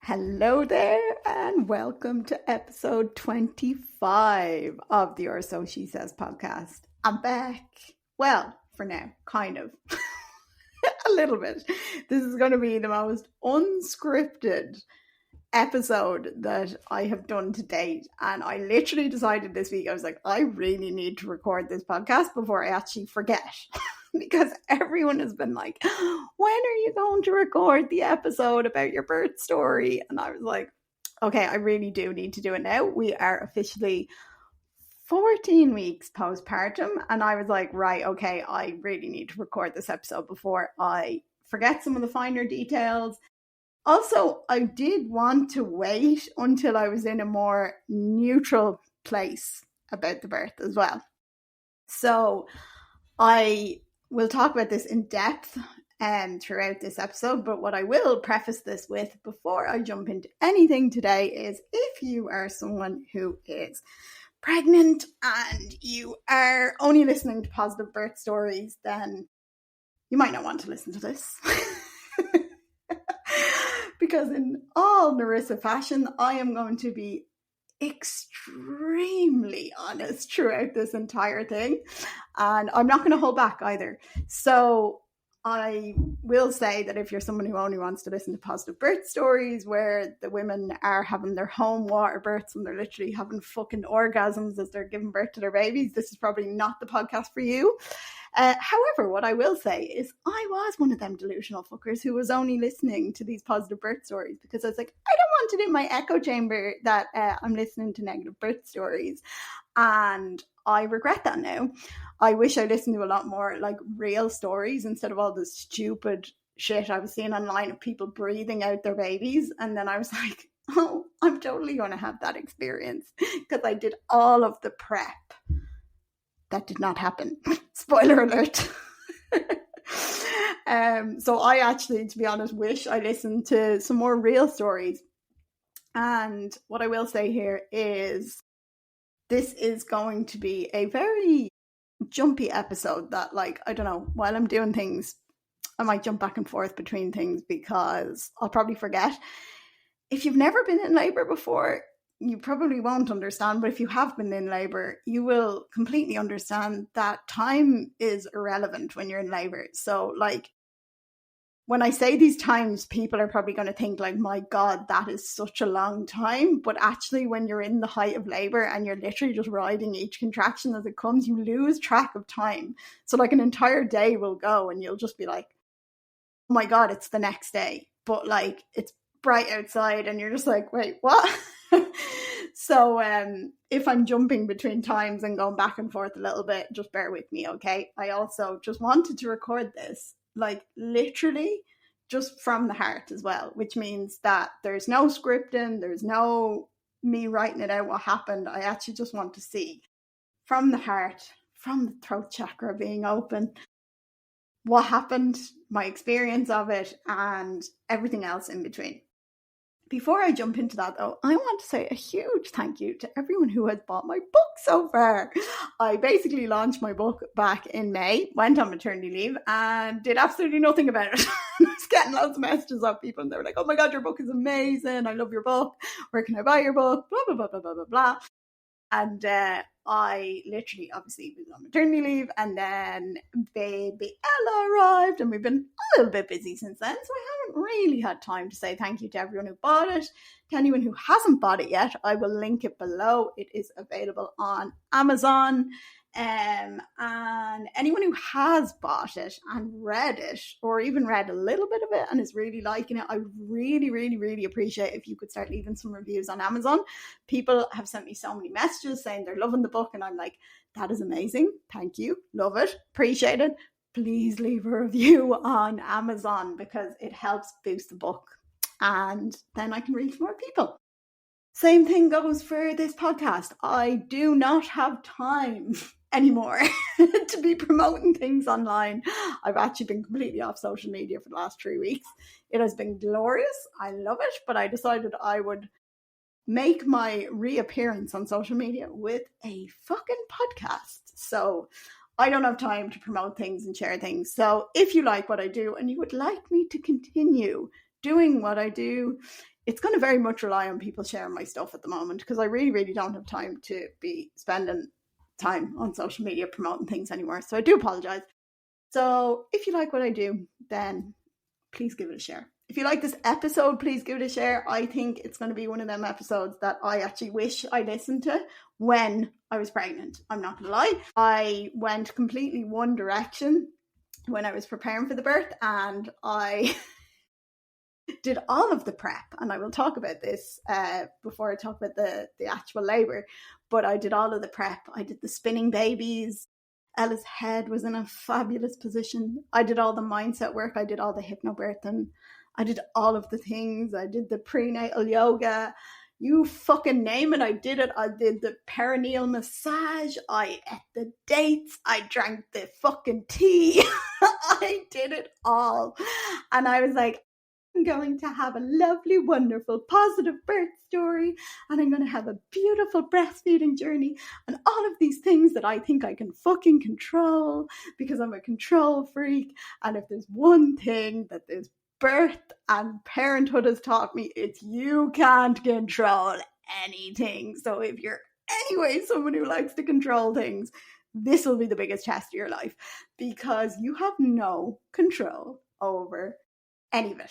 Hello there, and welcome to episode 25 of the Or So She Says podcast. I'm back. Well, for now, kind of. A little bit. This is going to be the most unscripted episode that I have done to date. And I literally decided this week, I was like, I really need to record this podcast before I actually forget. Because everyone has been like, when are you going to record the episode about your birth story? And I was like, okay, I really do need to do it now. We are officially 14 weeks postpartum. And I was like, right, okay, I really need to record this episode before I forget some of the finer details. Also, I did want to wait until I was in a more neutral place about the birth as well. So we'll talk about this in depth throughout this episode, but what I will preface this with before I jump into anything today is if you are someone who is pregnant and you are only listening to positive birth stories, then you might not want to listen to this. Because in all Nerissa fashion, I am going to be extremely honest throughout this entire thing, and I'm not going to hold back either. So I will say that if you're someone who only wants to listen to positive birth stories where the women are having their home water births and they're literally having fucking orgasms as they're giving birth to their babies, this is probably not the podcast for you. However, what I will say is I was one of them delusional fuckers who was only listening to these positive birth stories because I was like, I don't want to do my echo chamber that I'm listening to negative birth stories. And I regret that now. I wish I listened to a lot more like real stories instead of all the stupid shit I was seeing online of people breathing out their babies. And then I was like, oh, I'm totally going to have that experience because I did all of the prep. That did not happen. Spoiler alert. So I actually, to be honest, wish I listened to some more real stories. And what I will say here is this is going to be a very jumpy episode that, like, I don't know, while I'm doing things, I might jump back and forth between things because I'll probably forget. If you've never been in labor before, you probably won't understand, but if you have been in labor, you will completely understand that time is irrelevant when you're in labor. So, like, when I say these times, people are probably going to think like, my God, that is such a long time. But actually, when you're in the height of labor and you're literally just riding each contraction as it comes, you lose track of time. So like an entire day will go and you'll just be like, oh my God, it's the next day. But like, it's bright outside and you're just like, wait, what? So if I'm jumping between times and going back and forth a little bit, just bear with me, okay? I also just wanted to record this, like literally just from the heart as well, which means that there's no scripting, there's no me writing it out what happened. I actually just want to see from the heart, from the throat chakra being open, what happened, my experience of it, and everything else in between. Before I jump into that, though, I want to say a huge thank you to everyone who has bought my book so far. I basically launched my book back in May, went on maternity leave, and did absolutely nothing about it. I was getting loads of messages of people, and they were like, oh my God, your book is amazing. I love your book. Where can I buy your book? Blah, blah, blah, blah, blah, blah, blah. And I literally obviously was on maternity leave, and then baby Ella arrived, and we've been a little bit busy since then, so I haven't really had time to say thank you to everyone who bought it. To anyone who hasn't bought it yet, I will link it below. It is available on Amazon. And anyone who has bought it and read it, or even read a little bit of it and is really liking it, I really, really, really appreciate if you could start leaving some reviews on Amazon. People have sent me so many messages saying they're loving the book, and I'm like, that is amazing. Thank you. Love it. Appreciate it. Please leave a review on Amazon because it helps boost the book, and then I can reach more people. Same thing goes for this podcast. I do not have time anymore to be promoting things online. I've actually been completely off social media for the last 3 weeks. It has been glorious. I love it, but I decided I would make my reappearance on social media with a fucking podcast. So I don't have time to promote things and share things. So if you like what I do and you would like me to continue doing what I do, it's going to very much rely on people sharing my stuff at the moment, because I really, really don't have time to be spending time on social media promoting things anymore. So I do apologize. So if you like what I do, then please give it a share. If you like this episode, please give it a share. I think it's going to be one of them episodes that I actually wish I listened to when I was pregnant. I'm not going to lie. I went completely one direction when I was preparing for the birth, and I did all of the prep, and I will talk about this before I talk about the actual labour, but I did all of the prep. I did the spinning babies. Ella's head was in a fabulous position. I did all the mindset work. I did all the hypnobirthing. I did all of the things. I did the prenatal yoga. You fucking name it, I did it. I did the perineal massage. I ate the dates. I drank the fucking tea. I did it all. And I was like, I'm going to have a lovely, wonderful, positive birth story, and I'm going to have a beautiful breastfeeding journey, and all of these things that I think I can fucking control, because I'm a control freak. And if there's one thing that this birth and parenthood has taught me, it's you can't control anything. So if you're anyway someone who likes to control things, this will be the biggest test of your life, because you have no control over any of it.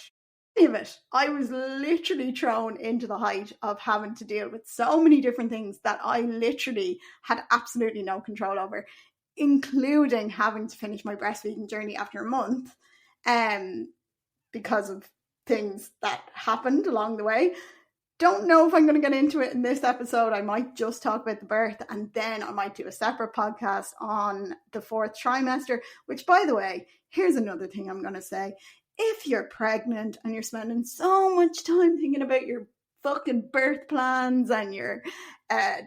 I was literally thrown into the height of having to deal with so many different things that I literally had absolutely no control over, including having to finish my breastfeeding journey after a month, because of things that happened along the way. Don't know if I'm going to get into it in this episode. I might just talk about the birth, and then I might do a separate podcast on the 4th trimester, which, by the way, here's another thing I'm going to say. If you're pregnant and you're spending so much time thinking about your fucking birth plans, and you're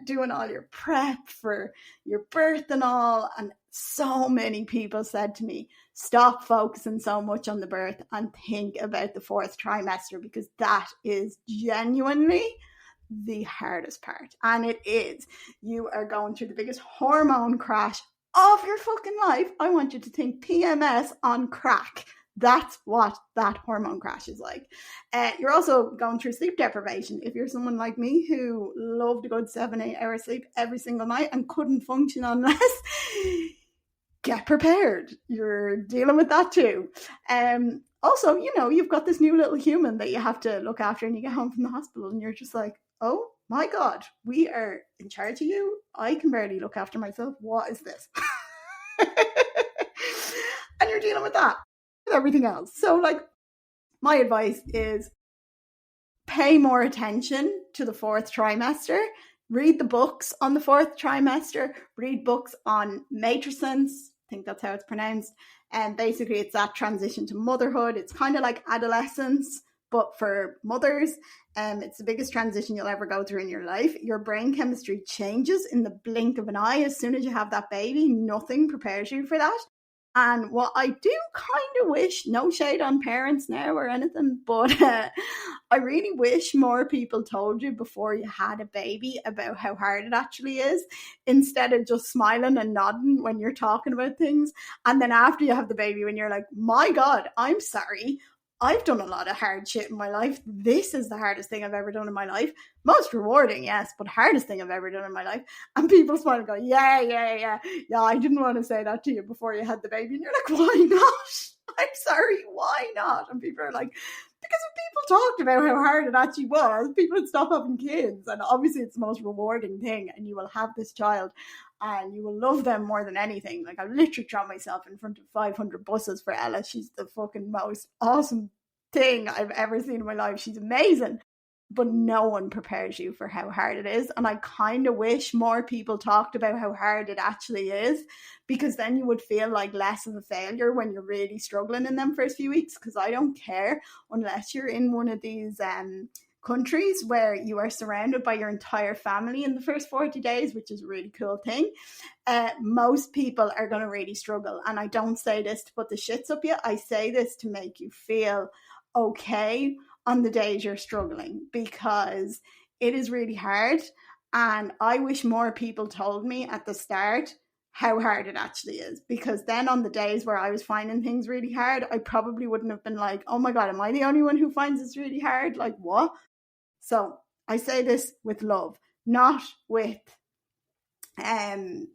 doing all your prep for your birth and all, and so many people said to me, stop focusing so much on the birth and think about the 4th trimester, because that is genuinely the hardest part. And it is. You are going through the biggest hormone crash of your fucking life. I want you to think PMS on crack. That's what that hormone crash is like. You're also going through sleep deprivation. If you're someone like me who loved a good 7-8 hour sleep every single night and couldn't function on less, get prepared. You're dealing with that too. Also, you know, you've got this new little human that you have to look after, and you get home from the hospital and you're just like, oh my God, we are in charge of you. I can barely look after myself. What is this? And you're dealing with that. Everything else. So, like, my advice is pay more attention to the 4th trimester. Read the books on the 4th trimester. Read books on matrescence. I think that's how it's pronounced. And basically, it's that transition to motherhood. It's kind of like adolescence, but for mothers. It's the biggest transition you'll ever go through in your life. Your brain chemistry changes in the blink of an eye as soon as you have that baby. Nothing prepares you for that. And what I do kind of wish, no shade on parents now or anything, but I really wish more people told you before you had a baby about how hard it actually is, instead of just smiling and nodding when you're talking about things. And then after you have the baby, when you're like, my God, I'm sorry, I've done a lot of hard shit in my life. This is the hardest thing I've ever done in my life. Most rewarding, yes, but hardest thing I've ever done in my life. And people smile and go, yeah, I didn't want to say that to you before you had the baby. And you're like, why not? I'm sorry, why not? And people are like, because if people talked about how hard it actually was, people would stop having kids. And obviously it's the most rewarding thing, and you will have this child and you will love them more than anything. Like, I've literally thrown myself in front of 500 buses for Ella. She's the fucking most awesome thing I've ever seen in my life. She's amazing. But no one prepares you for how hard it is. And I kind of wish more people talked about how hard it actually is, because then you would feel like less of a failure when you're really struggling in them first few weeks. Because I don't care, unless you're in one of these countries where you are surrounded by your entire family in the first 40 days, which is a really cool thing. Most people are going to really struggle. And I don't say this to put the shits up you. I say this to make you feel okay on the days you're struggling, because it is really hard. And I wish more people told me at the start how hard it actually is, because then on the days where I was finding things really hard, I probably wouldn't have been like, oh my God, am I the only one who finds this really hard? Like, what? So I say this with love, not with the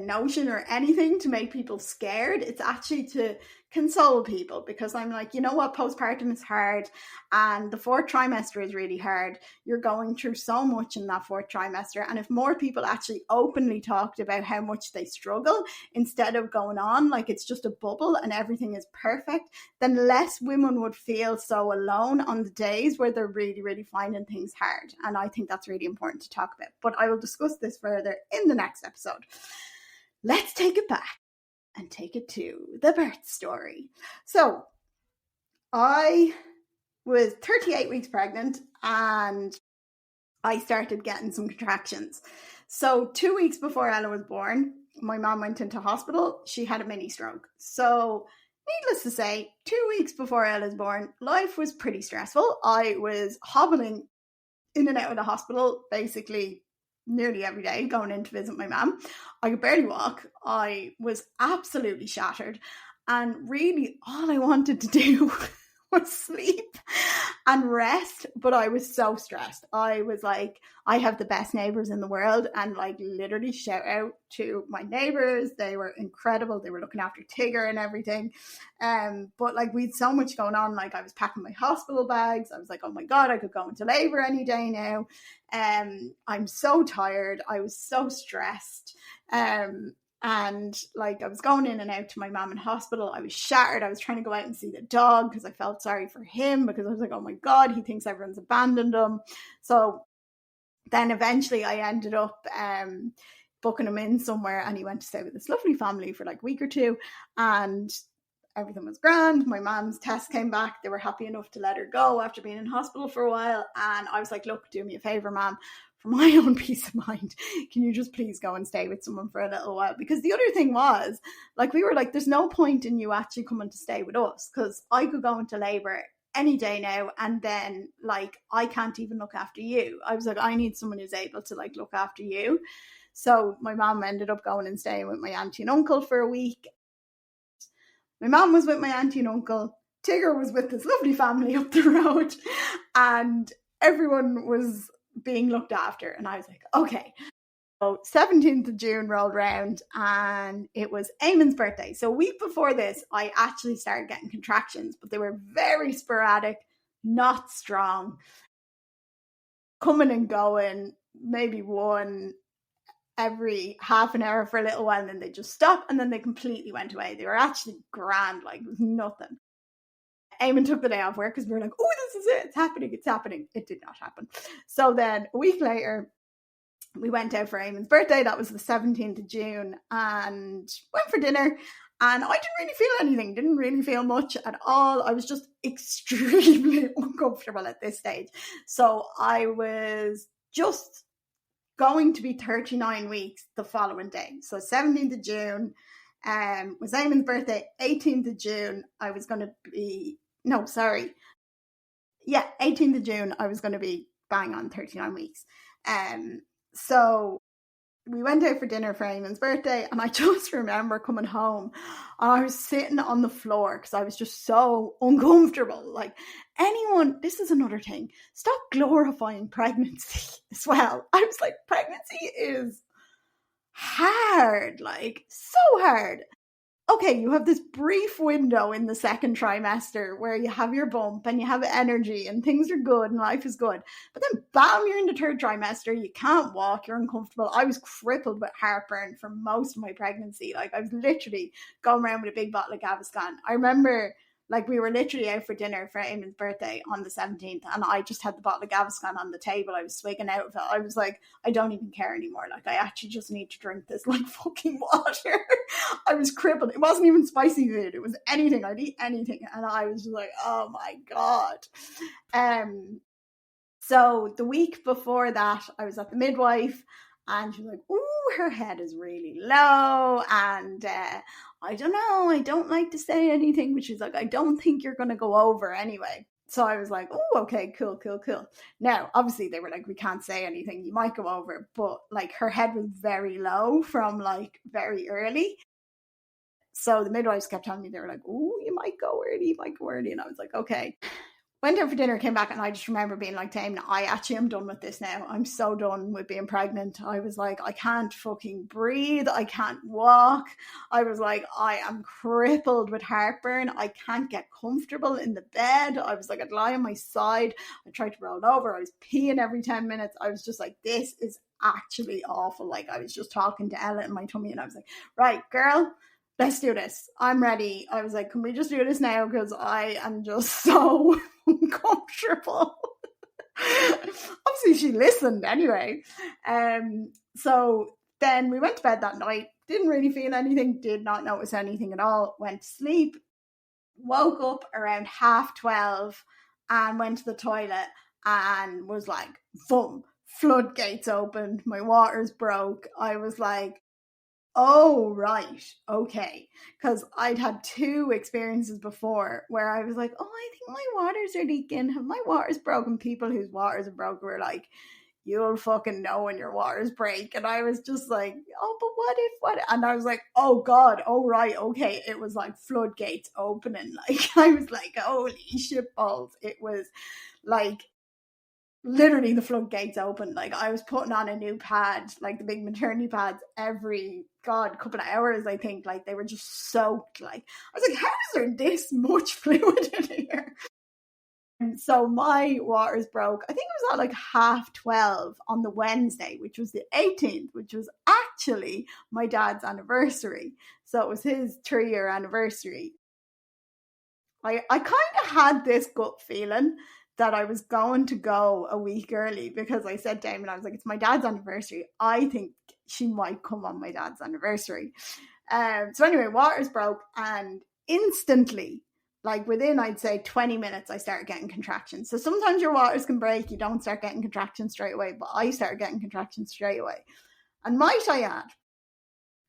notion or anything to make people scared. It's actually to console people, because I'm like, you know what, postpartum is hard, and the fourth trimester is really hard. You're going through so much in that fourth trimester, and if more people actually openly talked about how much they struggle, instead of going on like it's just a bubble and everything is perfect, then less women would feel so alone on the days where they're really, really finding things hard. And I think that's really important to talk about, but I will discuss this further in the next episode. Let's take it back and take it to the birth story. So I was 38 weeks pregnant and I started getting some contractions. So 2 weeks before Ella was born, my mom went into hospital. She had a mini stroke. So needless to say, 2 weeks before Ella was born, life was pretty stressful. I was hobbling in and out of the hospital basically nearly every day, going in to visit my mum. I could barely walk. I was absolutely shattered. And really all I wanted to do was sleep and rest, but I was so stressed. I was like, I have the best neighbors in the world, and like literally shout out to my neighbors. They were incredible. They were looking after Tigger and everything. But like we had so much going on. Like I was packing my hospital bags. I was like, oh my God, I could go into labor any day now. I'm so tired. I was so stressed. And like I was going in and out to my mum in hospital. I was shattered. I was trying to go out and see the dog because I felt sorry for him, because I was like, oh my God, he thinks everyone's abandoned him. So then eventually I ended up booking him in somewhere, and he went to stay with this lovely family for like a week or two, and everything was grand. My mom's test came back. They were happy enough to let her go after being in hospital for a while. And I was like, look, do me a favor, mom, for my own peace of mind, can you just please go and stay with someone for a little while? Because the other thing was, like, we were like, there's no point in you actually coming to stay with us, because I could go into labor any day now, and then like I can't even look after you. I was like, I need someone who's able to like look after you. So my mom ended up going and staying with my auntie and uncle for a week. My mom was with my auntie and uncle. Tigger was with this lovely family up the road, and everyone was being looked after. And I was like, okay. So 17th of June rolled around, and it was Eamon's birthday. So a week before this, I actually started getting contractions, but they were very sporadic, not strong, coming and going, maybe one every half an hour for a little while, and then they just stopped, and then they completely went away. They were actually grand, like it was nothing. Eamon took the day off work because we were like, oh, this is it, it's happening. It did not happen. So then a week later, we went out for Eamon's birthday. That was the 17th of June, and went for dinner. And I didn't really feel anything, didn't really feel much at all. I was just extremely uncomfortable at this stage. So I was just going to be 39 weeks the following day. So 17th of June was Eamon's birthday. 18th of June, I was going to be, 18th of June, I was going to be bang on 39 weeks. So we went out for dinner for Eamon's birthday, and I just remember coming home and I was sitting on the floor because I was just so uncomfortable. Like, this is another thing, stop glorifying pregnancy as well. I was like, pregnancy is hard, like so hard. Okay, you have this brief window in the second trimester where you have your bump and you have energy and things are good and life is good. But then bam, you're in the third trimester, you can't walk, you're uncomfortable. I was crippled with heartburn for most of my pregnancy. Like, I was literally going around with a big bottle of Gaviscon. I remember, like, we were literally out for dinner for Eamon's birthday on the 17th, and I just had the bottle of Gaviscon on the table. I was swigging out of it. I was like, I don't even care anymore. Like, I actually just need to drink this like fucking water. I was crippled. It wasn't even spicy food. It was anything. I'd eat anything. And I was just like, oh my God. So the week before that, I was at the midwife, and she was like, ooh, her head is really low, and I don't know, I don't like to say anything, but she's like, I don't think you're going to go over anyway. So I was like, oh, okay, cool. Now, obviously they were like, we can't say anything, you might go over, but like her head was very low from like very early. So the midwives kept telling me, they were like, oh, you might go early. And I was like, okay. went out for dinner, came back, and I just remember being like, Tame, I actually am done with this now. I'm so done with being pregnant. I was like, I can't fucking breathe. I can't walk. I was like, I am crippled with heartburn. I can't get comfortable in the bed. I was like, I'd lie on my side. I tried to roll over. I was peeing every 10 minutes. I was just like, this is actually awful. Like, I was just talking to Ella in my tummy, and I was like, right, girl, let's do this. I'm ready. I was like, can we just do this now? Because I am just so uncomfortable. Obviously, she listened anyway. So then we went to bed that night. Didn't really feel anything. Did not notice anything at all. Went to sleep. Woke up around 12:30 and went to the toilet and was like, boom, floodgates opened. My waters broke. I was like, oh, right, okay. Because I'd had 2 experiences before where I was like, oh, I think my waters are leaking. Have my waters broken? People whose waters are broken were like, you'll fucking know when your waters break. And I was just like, oh, but what? And I was like, oh God, oh right, okay. It was like floodgates opening. Like, I was like, holy shit balls. It was like, literally the floodgates opened. Like, I was putting on a new pad, like the big maternity pads, every couple of hours. I think, like, they were just soaked. Like, I was like, how is there this much fluid in here? And so my waters broke. I think it was at like 12:30 on the Wednesday, which was the 18th, which was actually my dad's anniversary. So it was his 3-year anniversary. I kind of had this gut feeling that I was going to go a week early, because I said to Damon, I was like, it's my dad's anniversary. I think she might come on my dad's anniversary. So anyway, waters broke, and instantly, like within, I'd say 20 minutes, I started getting contractions. So sometimes your waters can break, you don't start getting contractions straight away, but I started getting contractions straight away. And might I add,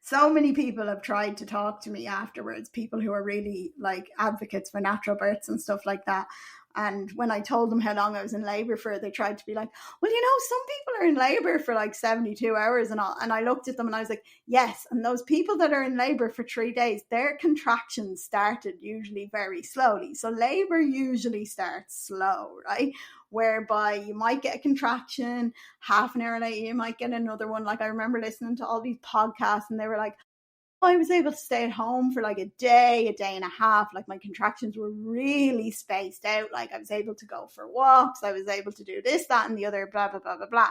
so many people have tried to talk to me afterwards, people who are really like advocates for natural births and stuff like that. And when I told them how long I was in labor for, they tried to be like, well, you know, some people are in labor for like 72 hours and all. And I looked at them and I was like, yes. And those people that are in labor for 3 days, their contractions started usually very slowly. So labor usually starts slow, right? Whereby you might get a contraction, half an hour later, you might get another one. Like, I remember listening to all these podcasts and they were like, I was able to stay at home for like a day and a half. Like, my contractions were really spaced out. Like, I was able to go for walks. I was able to do this, that, and the other, blah, blah, blah, blah, blah.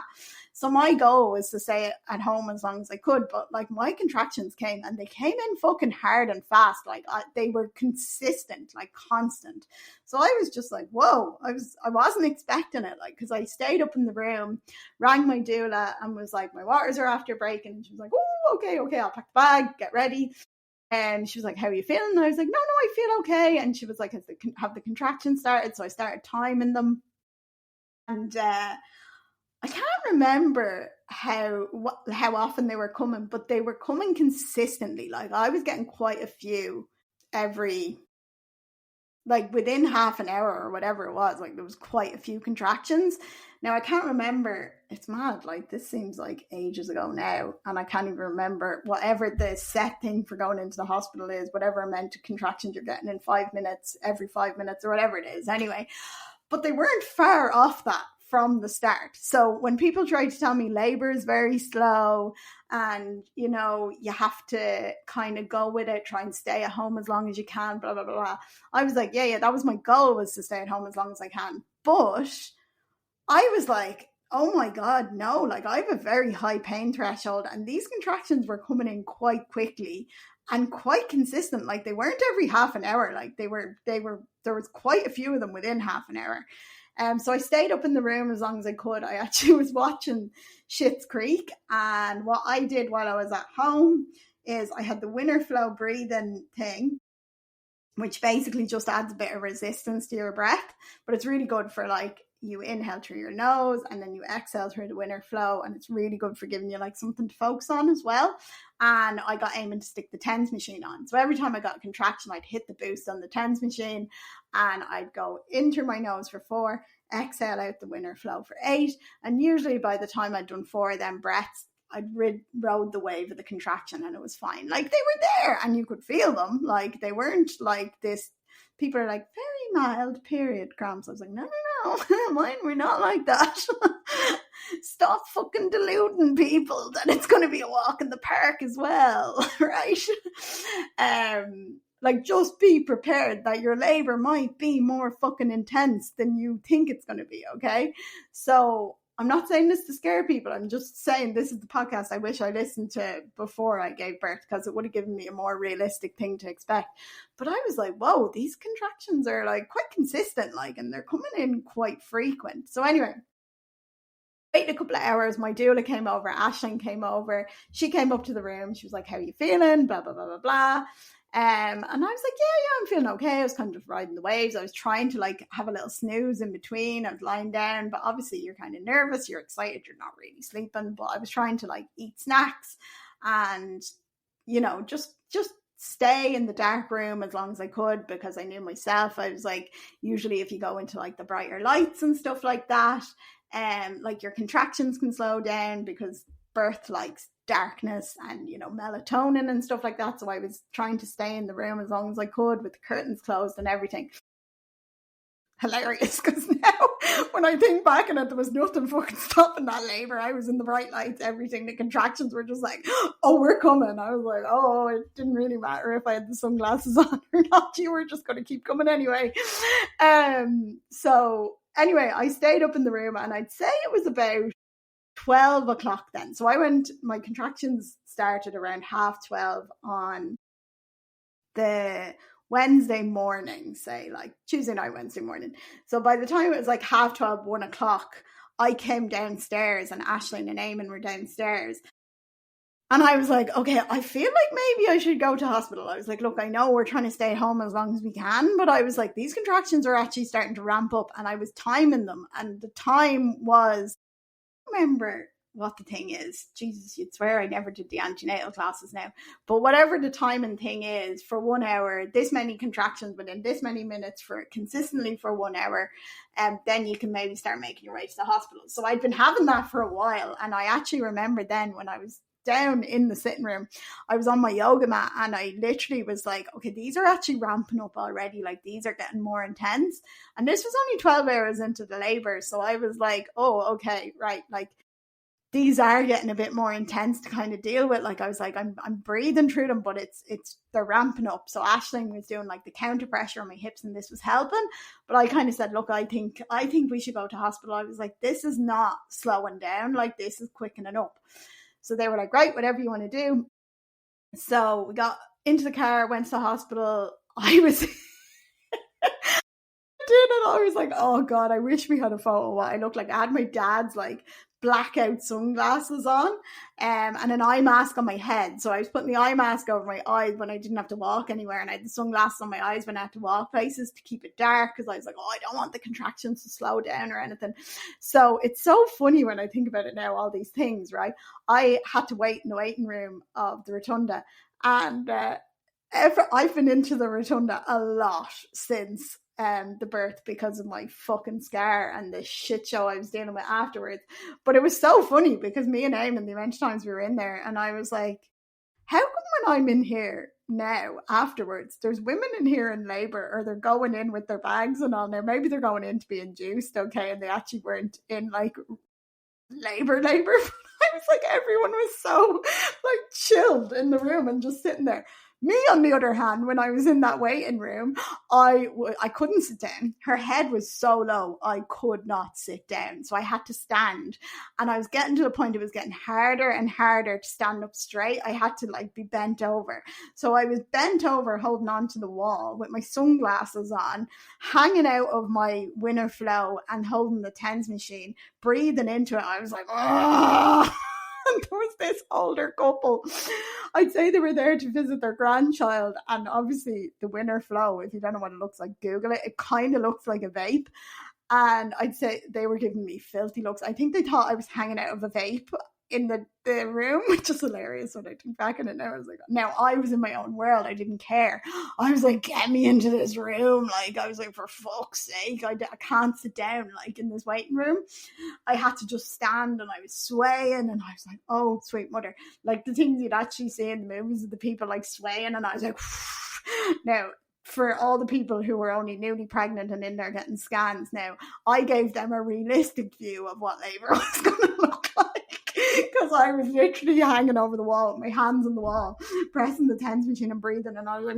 So my goal was to stay at home as long as I could. But like, my contractions came, and they came in fucking hard and fast. Like, they were consistent, like constant. So I was just like, whoa, I wasn't expecting it. Like, because I stayed up in the room, rang my doula and was like, my waters are after breaking. And she was like, oh, okay, I'll pack the bag, get ready. And she was like, how are you feeling? And I was like, no, I feel okay. And she was like, have the contractions started? So I started timing them. And I can't remember how often they were coming, but they were coming consistently. Like, I was getting quite a few every, like, within half an hour or whatever it was. Like, there was quite a few contractions. Now, I can't remember. It's mad. Like, this seems like ages ago now. And I can't even remember whatever the set thing for going into the hospital is, whatever amount of contractions you're getting in 5 minutes, every 5 minutes, or whatever it is. Anyway, but they weren't far off that from the start. So when people try to tell me labor is very slow and, you know, you have to kind of go with it, try and stay at home as long as you can, blah, blah, blah, blah. I was like, yeah, that was my goal, was to stay at home as long as I can. But I was like, oh my God, no, like, I have a very high pain threshold, and these contractions were coming in quite quickly and quite consistent. Like, they weren't every half an hour. Like, there was quite a few of them within half an hour. So I stayed up in the room as long as I could. I actually was watching Schitt's Creek, and what I did while I was at home is I had the winter flow breathing thing, which basically just adds a bit of resistance to your breath, but it's really good for, like, you inhale through your nose and then you exhale through the winter flow, and it's really good for giving you like something to focus on as well. And I got aiming to stick the TENS machine on, so every time I got a contraction, I'd hit the boost on the TENS machine, and I'd go in through my nose for 4, exhale out the winter flow for 8, and usually by the time I'd done 4 of them breaths, I'd rode the wave of the contraction, and it was fine. Like, they were there and you could feel them. Like, they weren't like this people are like, very mild period cramps. I was like, no, mine were not like that. Stop fucking deluding people that it's going to be a walk in the park as well, right? Like, just be prepared that your labor might be more fucking intense than you think it's going to be, okay? So I'm not saying this to scare people. I'm just saying this is the podcast I wish I listened to before I gave birth, because it would have given me a more realistic thing to expect. But I was like, whoa, these contractions are like quite consistent, like, and they're coming in quite frequent. So anyway, waited a couple of hours. My doula came over, Aisling came over. She came up to the room. She was like, how are you feeling? Blah, blah, blah, blah, blah. And I was like, yeah, I'm feeling okay. I was kind of riding the waves. I was trying to like have a little snooze in between. I was lying down, but obviously you're kind of nervous, you're excited, you're not really sleeping. But I was trying to like eat snacks and, you know, just stay in the dark room as long as I could, because I knew myself. I was like, usually if you go into like the brighter lights and stuff like that, like your contractions can slow down, because birth likes darkness and, you know, melatonin and stuff like that. So I was trying to stay in the room as long as I could with the curtains closed and everything. Hilarious, because now when I think back on it, there was nothing fucking stopping that labor. I was in the bright lights, everything. The contractions were just like, oh, we're coming. I was like, oh, it didn't really matter if I had the sunglasses on or not. You were just going to keep coming anyway. So anyway, I stayed up in the room, and I'd say it was about 12 o'clock then. So my contractions started around 12:30 on the Wednesday morning, say like Tuesday night, Wednesday morning. So by the time it was like 12:30, 1 o'clock, I came downstairs, and Aisling and Eamon were downstairs. And I was like, okay, I feel like maybe I should go to hospital. I was like, look, I know we're trying to stay home as long as we can, but I was like, these contractions are actually starting to ramp up, and I was timing them. And the time was, remember what the thing is. Jesus, you'd swear I never did the antenatal classes now. But whatever the timing thing is, for 1 hour, this many contractions within this many minutes for consistently for 1 hour, and then you can maybe start making your way to the hospital. So I'd been having that for a while, and I actually remember then when I was down in the sitting room, I was on my yoga mat, and I literally was like, okay, these are actually ramping up already, like these are getting more intense. And this was only 12 hours into the labor, so I was like, oh, okay, right, like these are getting a bit more intense to kind of deal with. Like I was like, I'm breathing through them, but they're ramping up. So Aisling was doing like the counter pressure on my hips, and this was helping. But I kind of said, look, I think we should go to hospital. I was like, this is not slowing down, like this is quickening up. So they were like, great, whatever you want to do. So we got into the car, went to the hospital. I was I was like, oh God, I wish we had a photo of what I looked like. I had my dad's like blackout sunglasses on, and an eye mask on my head. So I was putting the eye mask over my eyes when I didn't have to walk anywhere, and I had the sunglasses on my eyes when I had to walk places to keep it dark, because I was like, oh, I don't want the contractions to slow down or anything. So it's so funny when I think about it now, all these things, right? I had to wait in the waiting room of the rotunda, and I've been into the rotunda a lot since the birth, because of my fucking scar and the shit show I was dealing with afterwards. But it was so funny, because me and Eamon, the amount of times we were in there, and I was like, how come when I'm in here now afterwards, there's women in here in labour, or they're going in with their bags and all. Now maybe they're going in to be induced, okay, and they actually weren't in like labor. But I was like, everyone was so like chilled in the room and just sitting there. Me, on the other hand, when I was in that waiting room, I couldn't sit down. Her head was so low, I could not sit down. So I had to stand. And I was getting to the point, it was getting harder and harder to stand up straight. I had to like be bent over. So I was bent over, holding on to the wall with my sunglasses on, hanging out of my winter flow and holding the TENS machine, breathing into it. I was like, oh. And there was this older couple. I'd say they were there to visit their grandchild, and obviously the winter flow, if you don't know what it looks like, Google it. It kind of looks like a vape, and I'd say they were giving me filthy looks. I think they thought I was hanging out of a vape in the room, which is hilarious when I think back on it now. I was like, now I was in my own world. I didn't care. I was like, get me into this room. Like, I was like, for fuck's sake, I can't sit down like in this waiting room. I had to just stand, and I was swaying, and I was like, oh, sweet mother. Like the things you'd actually see in the movies of the people like swaying, and I was like, now for all the people who were only newly pregnant and in there getting scans now, I gave them a realistic view of what labour was going to look like, because I was literally hanging over the wall with my hands on the wall, pressing the TENS machine and breathing, and I was like,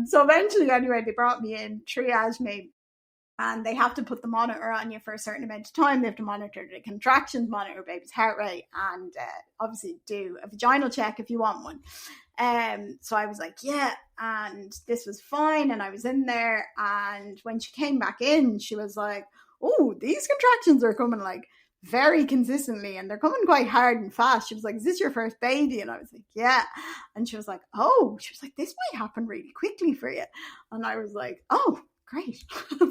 so eventually, anyway, they brought me in, triaged me, and they have to put the monitor on you for a certain amount of time. They have to monitor the contractions, monitor baby's heart rate, and obviously do a vaginal check if you want one. So I was like, yeah, and this was fine, and I was in there, and when she came back in, she was like, oh, these contractions are coming like very consistently, and they're coming quite hard and fast. She was like, is this your first baby? And I was like, yeah. And she was like, oh, she was like, this might happen really quickly for you. And I was like, oh, great.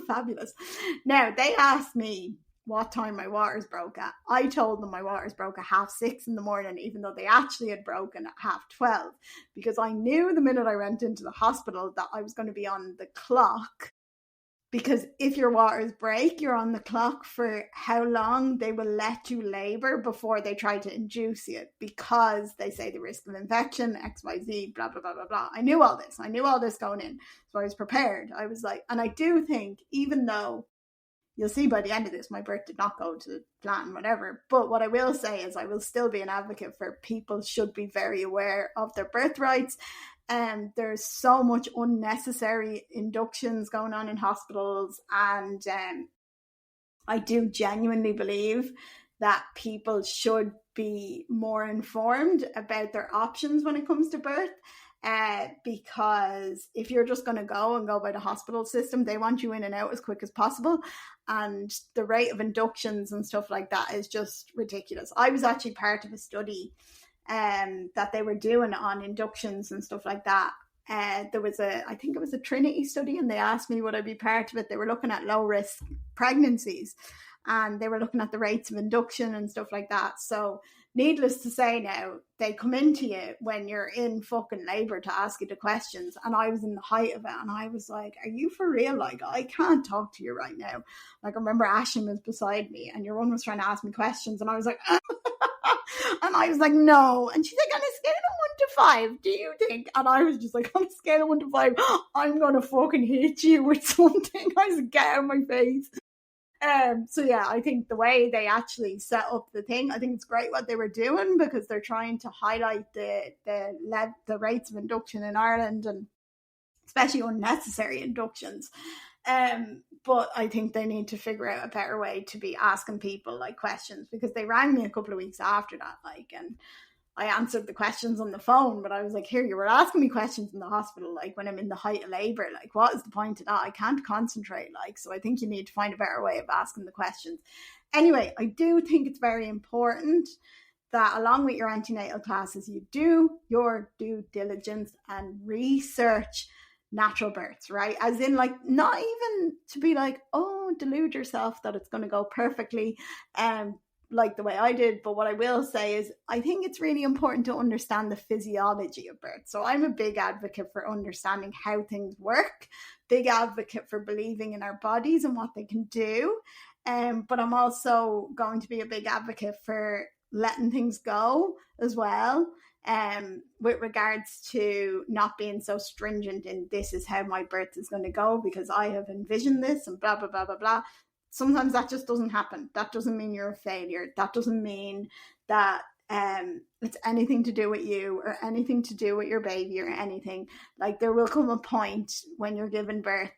Fabulous. Now, they asked me what time my waters broke at. I told them my waters broke at 6:30 in the morning, even though they actually had broken at 12:30, because I knew the minute I went into the hospital that I was going to be on the clock. Because if your waters break, you're on the clock for how long they will let you labour before they try to induce you, because they say the risk of infection, XYZ, blah, blah, blah, blah, blah. I knew all this. I knew all this going in. So I was prepared. I was like, and I do think, even though you'll see by the end of this, my birth did not go to plan, whatever. But what I will say is I will still be an advocate for people should be very aware of their birth rights. There's so much unnecessary inductions going on in hospitals, and I do genuinely believe that people should be more informed about their options when it comes to birth, because if you're just going to go by the hospital system, they want you in and out as quick as possible, and the rate of inductions and stuff like that is just ridiculous. I was actually part of a study that they were doing on inductions and stuff like that. There was I think it was a Trinity study, and they asked me would I be part of it. They were looking at low risk pregnancies, and they were looking at the rates of induction and stuff like that. So needless to say, now they come into you when you're in fucking labour to ask you the questions, and I was in the height of it, and I was like, are you for real? Like, I can't talk to you right now. Like, I remember Ashley was beside me, and your one was trying to ask me questions, and I was like, and I was like, no. And she's like, on a scale of 1 to 5, do you think? And I was just like, on a scale of 1 to 5, I'm going to fucking hit you with something. I was like, get out of my face. So yeah, I think the way they actually set up the thing, I think it's great what they were doing, because they're trying to highlight the rates of induction in Ireland, and especially unnecessary inductions. But I think they need to figure out a better way to be asking people like questions, because they rang me a couple of weeks after that, like, and I answered the questions on the phone, but I was like, here, you were asking me questions in the hospital, like when I'm in the height of labour, like what is the point of that? I can't concentrate, like, so I think you need to find a better way of asking the questions. Anyway, I do think it's very important that along with your antenatal classes, you do your due diligence and research natural births, right? As in, like, not even to be like, oh, delude yourself that it's going to go perfectly, like the way I did. But what I will say is I think it's really important to understand the physiology of birth. So I'm a big advocate for understanding how things work, big advocate for believing in our bodies and what they can do. But I'm also going to be a big advocate for letting things go as well. With regards to not being so stringent in this is how my birth is going to go because I have envisioned this and blah, blah, blah, blah, blah. Sometimes that just doesn't happen. That doesn't mean you're a failure. That doesn't mean that it's anything to do with you or anything to do with your baby or anything. Like, there will come a point when you're giving birth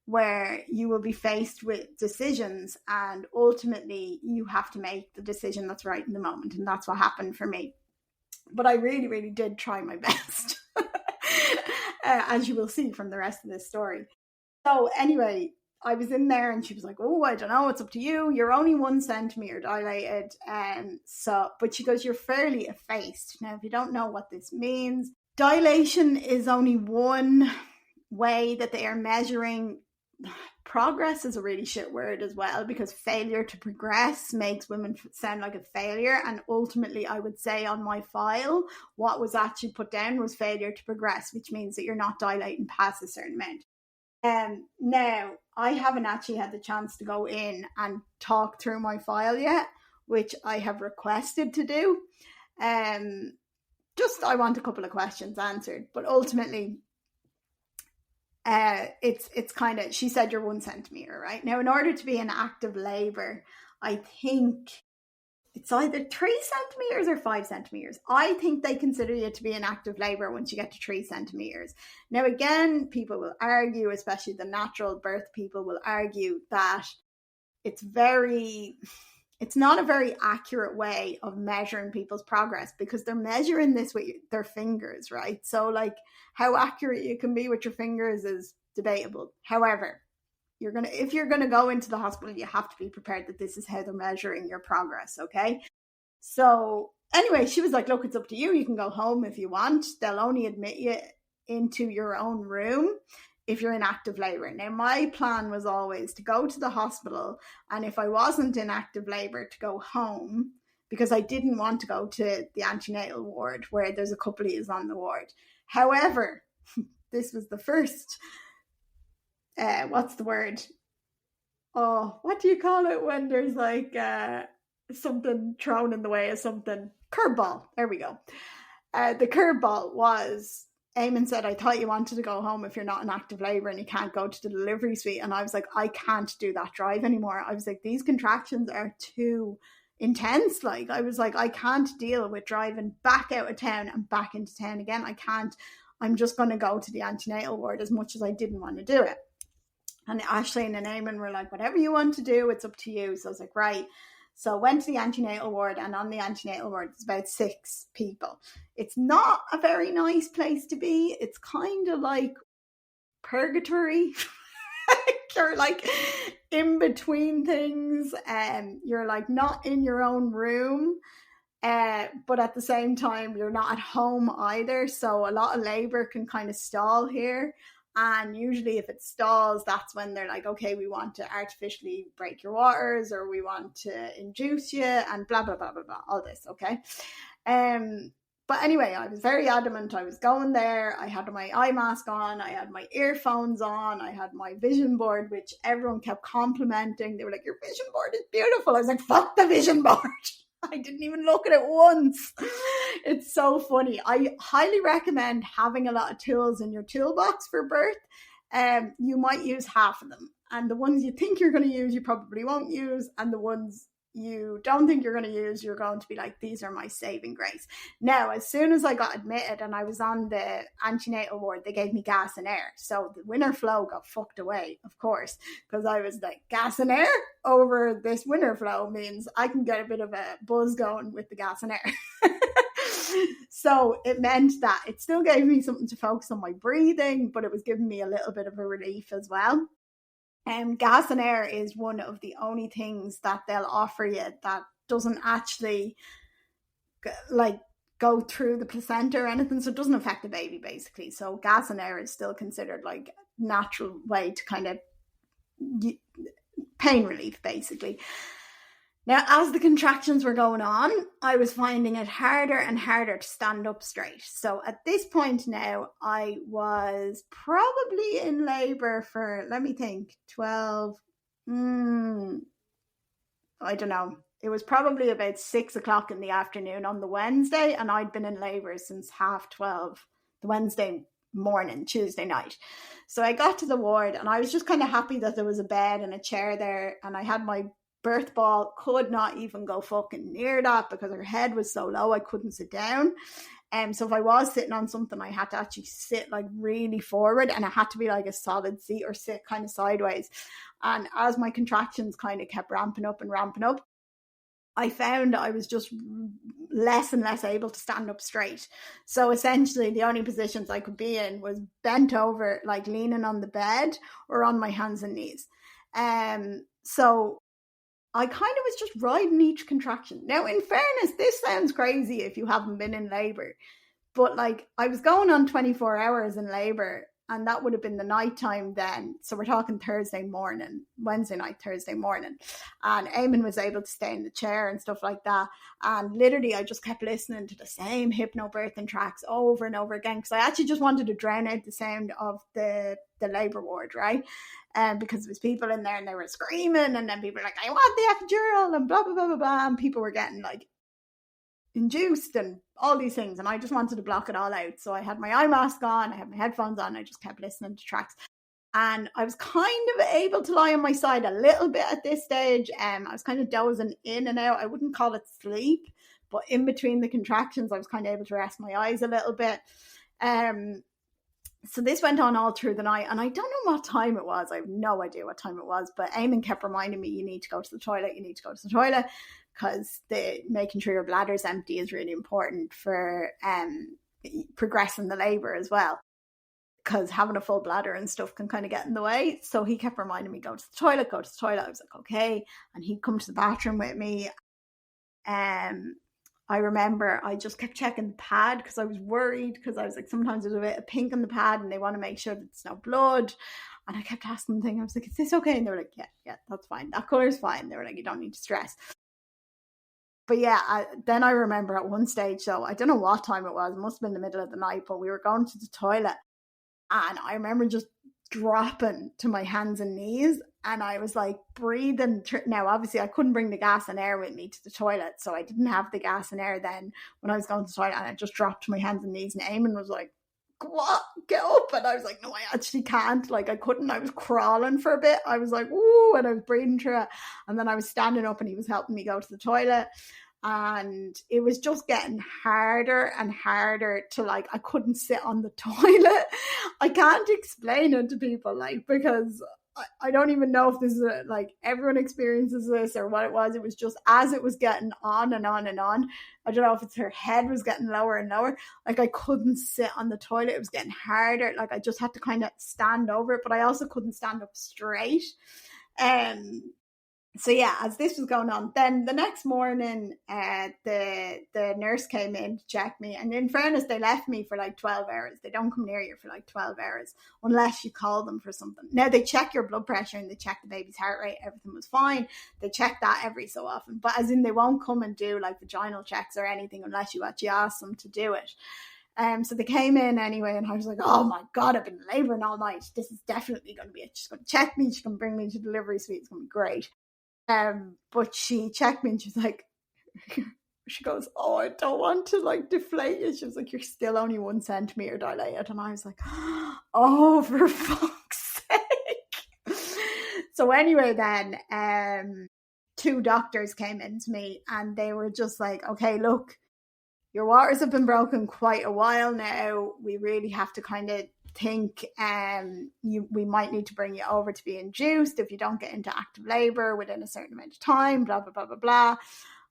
where you will be faced with decisions, and ultimately you have to make the decision that's right in the moment. And that's what happened for me. But I really, really did try my best, as you will see from the rest of this story. So anyway, I was in there and she was like, oh, I don't know, it's up to you. You're only 1 centimetre dilated. But she goes, you're fairly effaced. Now, if you don't know what this means, dilation is only one way that they are measuring. Progress is a really shit word as well, because failure to progress makes women sound like a failure. And ultimately, I would say on my file, what was actually put down was failure to progress, which means that you're not dilating past a certain amount. Now, I haven't actually had the chance to go in and talk through my file yet, which I have requested to do. I want a couple of questions answered. But ultimately, it's kind of, she said you're 1 centimetre, right? Now, in order to be in active labour, I think it's either 3 centimetres or 5 centimetres. I think they consider you to be in active labour once you get to 3 centimetres. Now, again, people will argue, especially the natural birth people will argue that it's not a very accurate way of measuring people's progress, because they're measuring this with their fingers, right? So like how accurate you can be with your fingers is debatable. However, if you're gonna go into the hospital, you have to be prepared that this is how they're measuring your progress, okay? So anyway, she was like, look, it's up to you. You can go home if you want. They'll only admit you into your own room if you're in active labour. Now, my plan was always to go to the hospital, and if I wasn't in active labour, to go home, because I didn't want to go to the antenatal ward where there's a couple of yous on the ward. However, this was the first what's the word? Oh, what do you call it when there's like something thrown in the way of something? Curveball. There we go. The curveball was, Eamon said, I thought you wanted to go home if you're not in active labour and you can't go to the delivery suite. And I was like, I can't do that drive anymore. I was like, these contractions are too intense. Like, I was like, I can't deal with driving back out of town and back into town again. I can't. I'm just going to go to the antenatal ward, as much as I didn't want to do it. And Ashley and Eamon were like, whatever you want to do, it's up to you. So I was like, right. So I went to the antenatal ward, and on the antenatal ward, it's about 6 people. It's not a very nice place to be. It's kind of like purgatory. You're like in between things, and you're like not in your own room. But at the same time, you're not at home either. So a lot of labour can kind of stall here. And usually if it stalls, that's when they're like, okay, we want to artificially break your waters, or we want to induce you, and blah, blah, blah, blah, blah, all this, okay? But anyway, I was very adamant. I was going there. I had my eye mask on. I had my earphones on. I had my vision board, which everyone kept complimenting. They were like, your vision board is beautiful. I was like, fuck the vision board. I didn't even look at it once. It's so funny. I highly recommend having a lot of tools in your toolbox for birth. You might use half of them. And the ones you think you're going to use, you probably won't use. And the ones you don't think you're going to use, you're going to be like, these are my saving grace. Now, as soon as I got admitted and I was on the antenatal ward, they gave me gas and air. So the winter flow got fucked away, of course, because I was like, gas and air over this winter flow means I can get a bit of a buzz going with the gas and air. So it meant that it still gave me something to focus on my breathing, but it was giving me a little bit of a relief as well. Gas and air is one of the only things that they'll offer you that doesn't actually like go through the placenta or anything, so it doesn't affect the baby basically. So gas and air is still considered like natural way to kind of pain relief basically. Now, as the contractions were going on, I was finding it harder and harder to stand up straight. So at this point now, I was probably in labour for, let me think, 12, I don't know. It was probably about 6 o'clock in the afternoon on the Wednesday, and I'd been in labour since 12:30 the Wednesday morning, Tuesday night. So I got to the ward, and I was just kind of happy that there was a bed and a chair there, and I had my birth ball, could not even go fucking near that because her head was so low I couldn't sit down. So if I was sitting on something, I had to actually sit like really forward, and it had to be like a solid seat or sit kind of sideways. And as my contractions kind of kept ramping up, I found I was just less and less able to stand up straight. So essentially the only positions I could be in was bent over, like leaning on the bed, or on my hands and knees. So I kind of was just riding each contraction. Now, in fairness, this sounds crazy if you haven't been in labour, but like I was going on 24 hours in labour, and that would have been the nighttime then. So we're talking Wednesday night, Thursday morning. And Eamon was able to stay in the chair and stuff like that. And literally I just kept listening to the same hypnobirthing tracks over and over again, because I actually just wanted to drown out the sound of the labour ward, right? Because there was people in there and they were screaming, and then people were like, I want the epidural, and blah, blah, blah, blah, blah. And people were getting like induced and all these things. And I just wanted to block it all out. So I had my eye mask on, I had my headphones on, I just kept listening to tracks. And I was kind of able to lie on my side a little bit at this stage. I was kind of dozing in and out. I wouldn't call it sleep, but in between the contractions, I was kind of able to rest my eyes a little bit. So this went on all through the night, and I don't know what time it was. I have no idea what time it was, but Eamon kept reminding me, you need to go to the toilet, you need to go to the toilet, because making sure your bladder's empty is really important for progressing the labour as well, because having a full bladder and stuff can kind of get in the way. So he kept reminding me, go to the toilet, go to the toilet. I was like, okay. And he'd come to the bathroom with me. I remember I just kept checking the pad because I was worried, because I was like, sometimes there's a bit of pink in the pad and they want to make sure that there's no blood. And I kept asking them, I was like, is this okay? And they were like, yeah, that's fine. That colour's fine. They were like, you don't need to stress. But yeah, then I remember at one stage, so I don't know what time it was. It must have been the middle of the night, but we were going to the toilet. And I remember just dropping to my hands and knees, and I was like breathing. Now, obviously, I couldn't bring the gas and air with me to the toilet, so I didn't have the gas and air then when I was going to the toilet, and I just dropped to my hands and knees, and Eamon was like, what? Get up. And I was like, no, I actually can't. Like, I couldn't. I was crawling for a bit. I was like, ooh, and I was breathing through it. And then I was standing up and he was helping me go to the toilet. And it was just getting harder and harder to, like, I couldn't sit on the toilet. I can't explain it to people, like, because I don't even know if this is like everyone experiences this or what it was. It was just as it was getting on and on and on. I don't know if it's her head was getting lower and lower. Like, I couldn't sit on the toilet. It was getting harder. Like, I just had to kind of stand over it, but I also couldn't stand up straight. So yeah, as this was going on, then the next morning, the nurse came in to check me, and in fairness, they left me for like 12 hours. They don't come near you for like 12 hours unless you call them for something. Now, they check your blood pressure and they check the baby's heart rate. Everything was fine. They check that every so often, but as in they won't come and do like vaginal checks or anything unless you actually ask them to do it. So they came in anyway, and I was like, oh my God, I've been labouring all night. This is definitely going to be it. She's going to check me. She's going to bring me to delivery suite. It's going to be great. But she checked me and she's like, she goes, oh, I don't want to like deflate you. She was like, you're still only 1 centimetre dilated. And I was like, oh, for fuck's sake. So anyway, then 2 doctors came into me and they were just like, okay, look, your waters have been broken quite a while now. We really have to kind of think we might need to bring you over to be induced if you don't get into active labour within a certain amount of time, blah, blah, blah, blah, blah.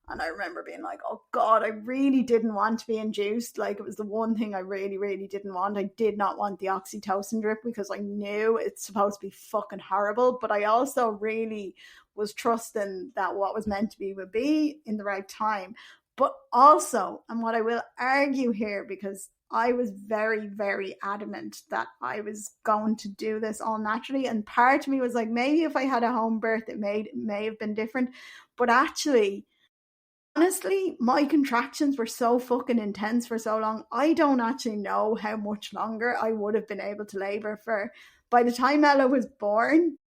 And I remember being like, oh God, I really didn't want to be induced. Like, it was the one thing I really, really didn't want. I did not want the oxytocin drip because I knew it's supposed to be fucking horrible. But I also really was trusting that what was meant to be would be in the right time. But also, and what I will argue here, because I was very, very adamant that I was going to do this all naturally. And part of me was like, maybe if I had a home birth, it may have been different. But actually, honestly, my contractions were so fucking intense for so long. I don't actually know how much longer I would have been able to labour for. By the time Ella was born,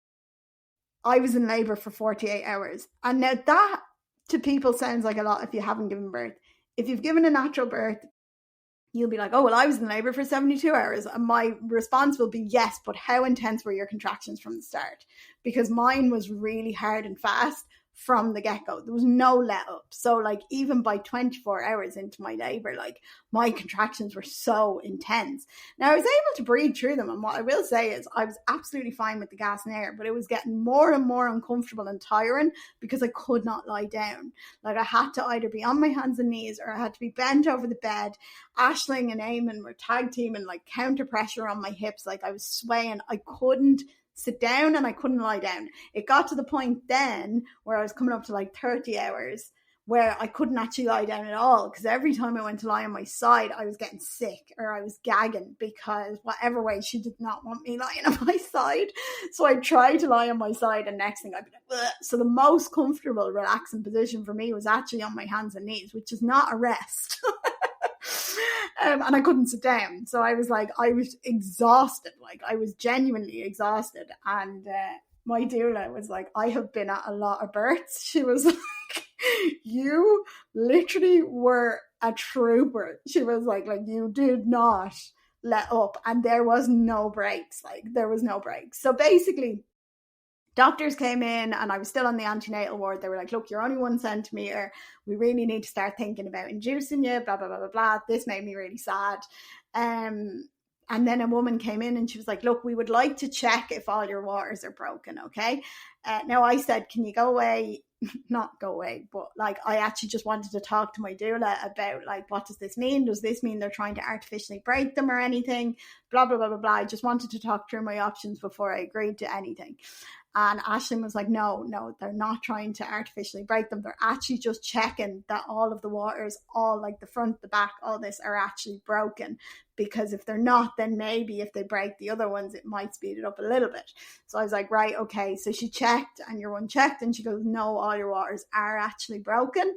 I was in labour for 48 hours. And now that to people sounds like a lot if you haven't given birth. If you've given a natural birth, you'll be like, oh, well, I was in labour for 72 hours. And my response will be, yes, but how intense were your contractions from the start? Because mine was really hard and fast from the get-go. There was no let up. So like, even by 24 hours into my labour, like, my contractions were so intense. Now, I was able to breathe through them, and what I will say is I was absolutely fine with the gas and air, but it was getting more and more uncomfortable and tiring because I could not lie down. Like, I had to either be on my hands and knees or I had to be bent over the bed. Aisling and Eamon were tag teaming, like, counter pressure on my hips. Like, I was swaying. I couldn't sit down and I couldn't lie down. It got to the point then where I was coming up to like 30 hours where I couldn't actually lie down at all, because every time I went to lie on my side, I was getting sick or I was gagging, because whatever way, she did not want me lying on my side. So I tried to lie on my side, and next thing I'd be like, ugh. So the most comfortable, relaxing position for me was actually on my hands and knees, which is not a rest. And I couldn't sit down. So I was like, I was exhausted. Like, I was genuinely exhausted. And my doula was like, I have been at a lot of births. She was like, you literally were a trooper. She was like you did not let up, and there was no breaks. Like there was no breaks. So basically, doctors came in and I was still on the antenatal ward. They were like, look, you're only 1 centimetre. We really need to start thinking about inducing you, blah, blah, blah, blah, blah. This made me really sad. And then a woman came in and she was like, look, we would like to check if all your waters are broken, okay? Now I said, can you go away? Not go away, but like I actually just wanted to talk to my doula about like, what does this mean? Does this mean they're trying to artificially break them or anything? Blah, blah, blah, blah, blah. I just wanted to talk through my options before I agreed to anything. And Aisling was like, no, they're not trying to artificially break them. They're actually just checking that all of the waters, all like the front, the back, all this are actually broken. Because if they're not, then maybe if they break the other ones, it might speed it up a little bit. So I was like, right, okay. So she checked and your one checked and she goes, no, all your waters are actually broken.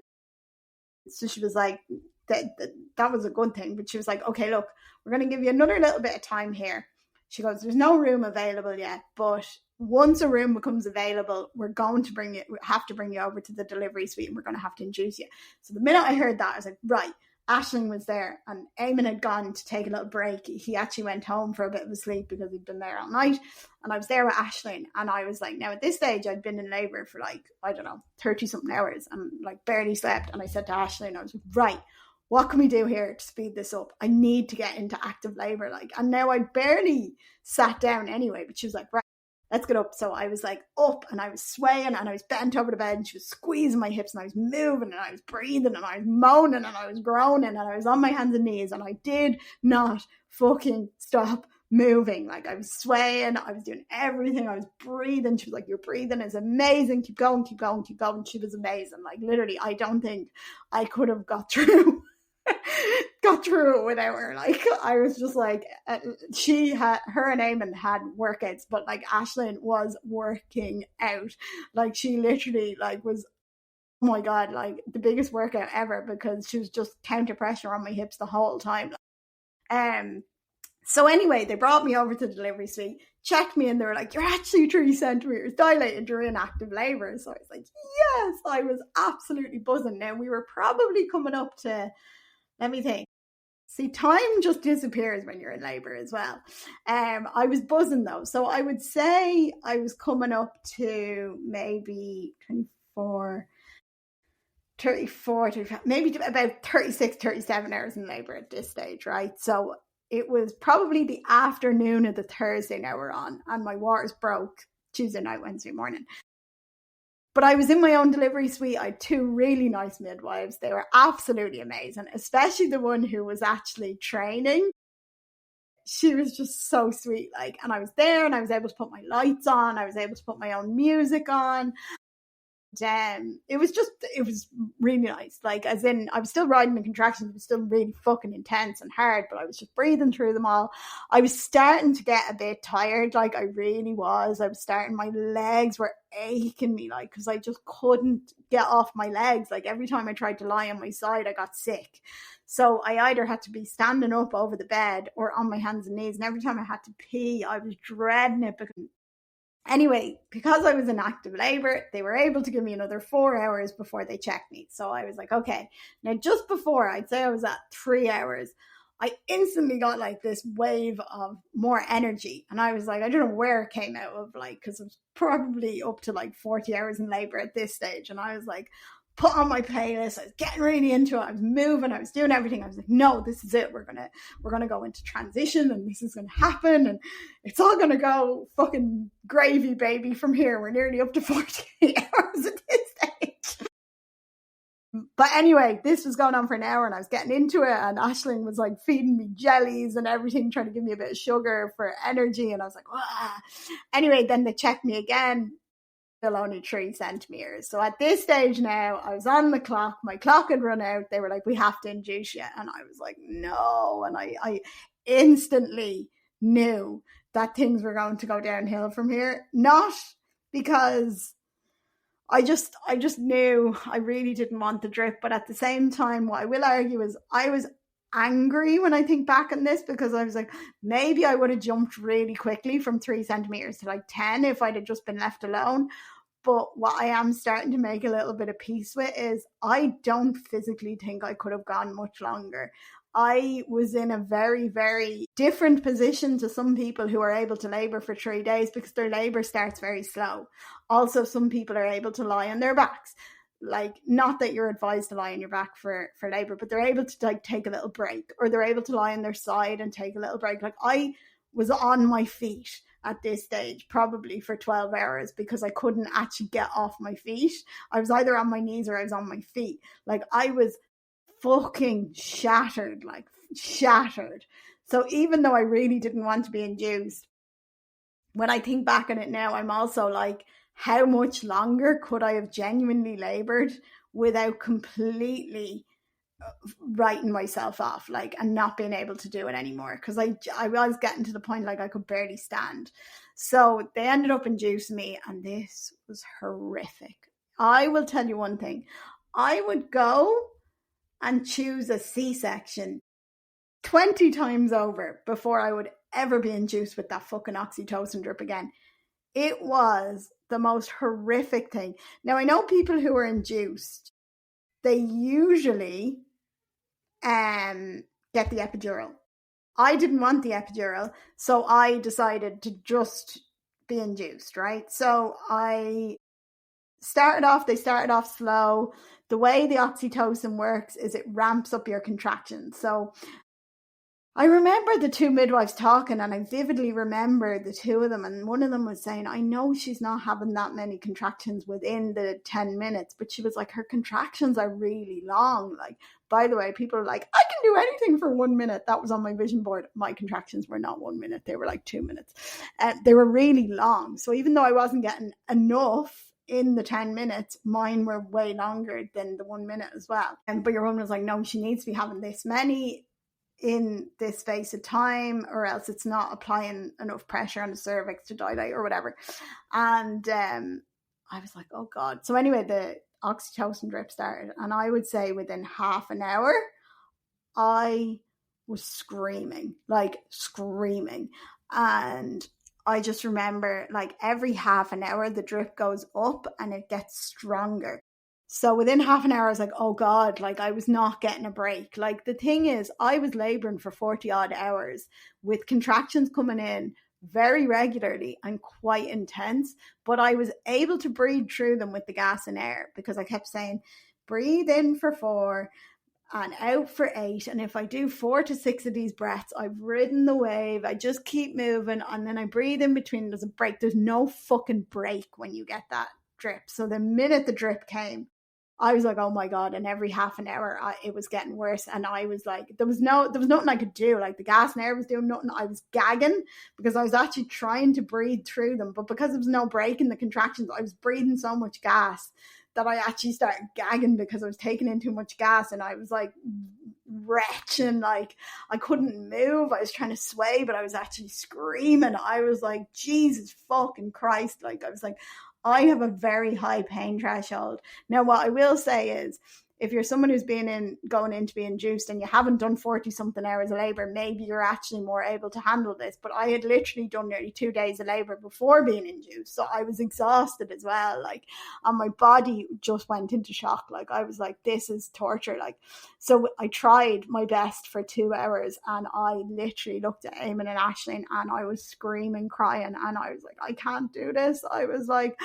So she was like, that was a good thing. But she was like, okay, look, we're going to give you another little bit of time here. She goes, there's no room available yet, but once a room becomes available, we have to bring you over to the delivery suite and we're going to have to induce you. So the minute I heard that, I was like, right. Aisling was there and Eamon had gone to take a little break. He actually went home for a bit of a sleep because he'd been there all night. And I was there with Aisling and I was like, now at this stage, I'd been in labour for like, I don't know, 30 something hours and like barely slept. And I said to Aisling, I was like, right, what can we do here to speed this up? I need to get into active labour. Like, and now I barely sat down anyway, but she was like, right, let's get up. So I was like up and I was swaying and I was bent over the bed and she was squeezing my hips and I was moving and I was breathing and I was moaning and I was groaning and I was on my hands and knees and I did not fucking stop moving. Like I was swaying, I was doing everything, I was breathing. She was like, your breathing is amazing, keep going, keep going, keep going. She was amazing. Like literally, I don't think I could have got through it without her. Like I was just like, her and Eamon had workouts, but like Aisling was working out. Like she literally like was, oh my god, like the biggest workout ever because she was just counter pressure on my hips the whole time. So anyway, they brought me over to the delivery suite, checked me, and they were like, you're actually 3 centimeters dilated during active labor. So I was like, yes, I was absolutely buzzing. Now we were probably coming up to, let me think. See, time just disappears when you're in labour as well. I was buzzing though. So I would say I was coming up to maybe 34, 35, maybe about 36, 37 hours in labour at this stage, right? So it was probably the afternoon of the Thursday now we're on, and my waters broke Tuesday night, Wednesday morning. But I was in my own delivery suite. I had 2 really nice midwives. They were absolutely amazing, especially the one who was actually training. She was just so sweet. Like, and I was there and I was able to put my lights on. I was able to put my own music on. It was really nice. Like, as in, I was still riding the contractions. It was still really fucking intense and hard, but I was just breathing through them all. I was starting to get a bit tired. Like, I really was. My legs were aching me, like, because I just couldn't get off my legs. Like, every time I tried to lie on my side, I got sick. So I either had to be standing up over the bed or on my hands and knees. And every time I had to pee, I was dreading it. Anyway, because I was in active labour, they were able to give me another 4 hours before they checked me. So I was like, okay. Now, just before, I'd say I was at 3 hours, I instantly got like this wave of more energy. And I was like, I don't know where it came out of, like, because it was probably up to like 40 hours in labour at this stage. And I was like, put on my playlist. I was getting really into it. I was moving. I was doing everything. I was like, no, this is it. We're gonna go into transition, and this is gonna happen, and it's all gonna go fucking gravy, baby. From here, we're nearly up to 40 hours at this stage. But anyway, this was going on for an hour, and I was getting into it. And Aisling was like feeding me jellies and everything, trying to give me a bit of sugar for energy. And I was like, ah. Anyway, then they checked me again. Still only 3 centimeters. So at this stage now, I was on the clock. My clock had run out. They were like, we have to induce you. And I was like, no. And I instantly knew that things were going to go downhill from here. Not because I just knew I really didn't want the drip. But at the same time, what I will argue is I was angry when I think back on this, because I was like, maybe I would have jumped really quickly from 3 centimeters to like 10 if I'd have just been left alone. But what I am starting to make a little bit of peace with is I don't physically think I could have gone much longer. I was in a very, very different position to some people who are able to labour for 3 days because their labour starts very slow. Also, some people are able to lie on their backs. Like, not that you're advised to lie on your back for labour, but they're able to like take a little break, or they're able to lie on their side and take a little break. Like, I was on my feet at this stage probably for 12 hours because I couldn't actually get off my feet. I was either on my knees or I was on my feet. Like, I was fucking shattered, like shattered. So even though I really didn't want to be induced, when I think back on it now, I'm also like, how much longer could I have genuinely labored without completely writing myself off, like, and not being able to do it anymore? Because I was getting to the point like I could barely stand. So they ended up inducing me, and this was horrific. I will tell you one thing. I would go and choose a C-section 20 times over before I would ever be induced with that fucking oxytocin drip again. It was the most horrific thing. Now, I know people who are induced, they usually get the epidural. I didn't want the epidural, so I decided to just be induced, right? So they started off slow. The way the oxytocin works is it ramps up your contractions. So I remember the two midwives talking, and I vividly remember the two of them, and one of them was saying, I know she's not having that many contractions within the 10 minutes, but she was like, her contractions are really long. Like, by the way, people are like, I can do anything for 1 minute. That was on my vision board. My contractions were not 1 minute. They were like 2 minutes. They were really long. So even though I wasn't getting enough in the 10 minutes, mine were way longer than the 1 minute as well. But your woman was like, no, she needs to be having this many in this space of time, or else it's not applying enough pressure on the cervix to dilate or whatever. And I was like, oh God. So anyway, the oxytocin drip started, and I would say within half an hour, I was screaming. And I just remember, like, every half an hour, the drip goes up and it gets stronger. So within half an hour, I was like, oh God, like, I was not getting a break. Like, the thing is, I was laboring for 40 odd hours with contractions coming in very regularly and quite intense, but I was able to breathe through them with the gas and air, because I kept saying, breathe in for 4 and out for 8. And if I do 4 to 6 of these breaths, I've ridden the wave. I just keep moving, and then I breathe in between. There's a break. There's no fucking break when you get that drip. So the minute the drip came, I was like, oh my God. And every half an hour, it was getting worse. And I was like, there was nothing I could do. Like, the gas and air was doing nothing. I was gagging because I was actually trying to breathe through them. But because there was no break in the contractions, I was breathing so much gas that I actually started gagging because I was taking in too much gas, and I was like retching, like I couldn't move. I was trying to sway, but I was actually screaming. I was like, Jesus fucking Christ. Like, I was like, I have a very high pain threshold. Now, what I will say is, if you're someone who's going in to be induced and you haven't done 40 something hours of labor, maybe you're actually more able to handle this. But I had literally done nearly 2 days of labor before being induced. So I was exhausted as well. Like, and my body just went into shock. Like, I was like, this is torture. Like, so I tried my best for 2 hours, and I literally looked at Eamon and Aisling, and I was screaming, crying. And I was like, I can't do this. I was like,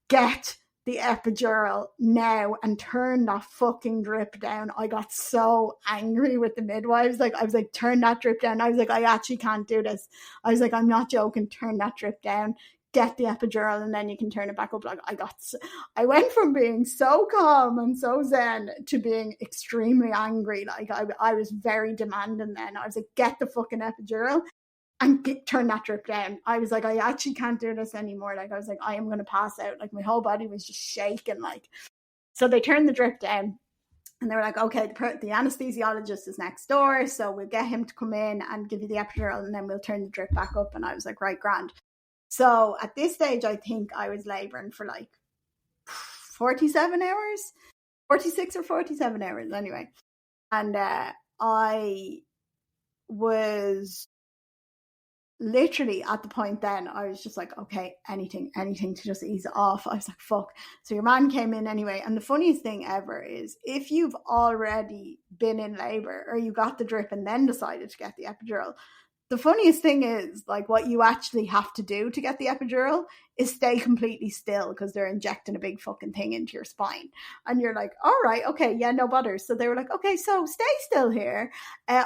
get the epidural now and turn that fucking drip down. I got so angry with the midwives. Like, I was like, turn that drip down. I was like, I actually can't do this. I was like, I'm not joking. Turn that drip down. Get the epidural, and then you can turn it back up. Like, I went from being so calm and so zen to being extremely angry. Like, I was very demanding then. I was like, get the fucking epidural and turn that drip down. I was like, I actually can't do this anymore. Like, I was like, I am going to pass out. Like, my whole body was just shaking. Like, so they turned the drip down, and they were like, okay, the anesthesiologist is next door, so we'll get him to come in and give you the epidural, and then we'll turn the drip back up. And I was like, right, grand. So at this stage, I think I was laboring for like 47 hours, 46 or 47 hours anyway. And I was literally at the point then I was just like, okay, anything to just ease it off. I was like, fuck. So your man came in anyway. And the funniest thing ever is if you've already been in labor or you got the drip and then decided to get the epidural, the funniest thing is, like, what you actually have to do to get the epidural is stay completely still because they're injecting a big fucking thing into your spine. And you're like, all right, okay, yeah, no bother. So they were like, okay, so stay still here.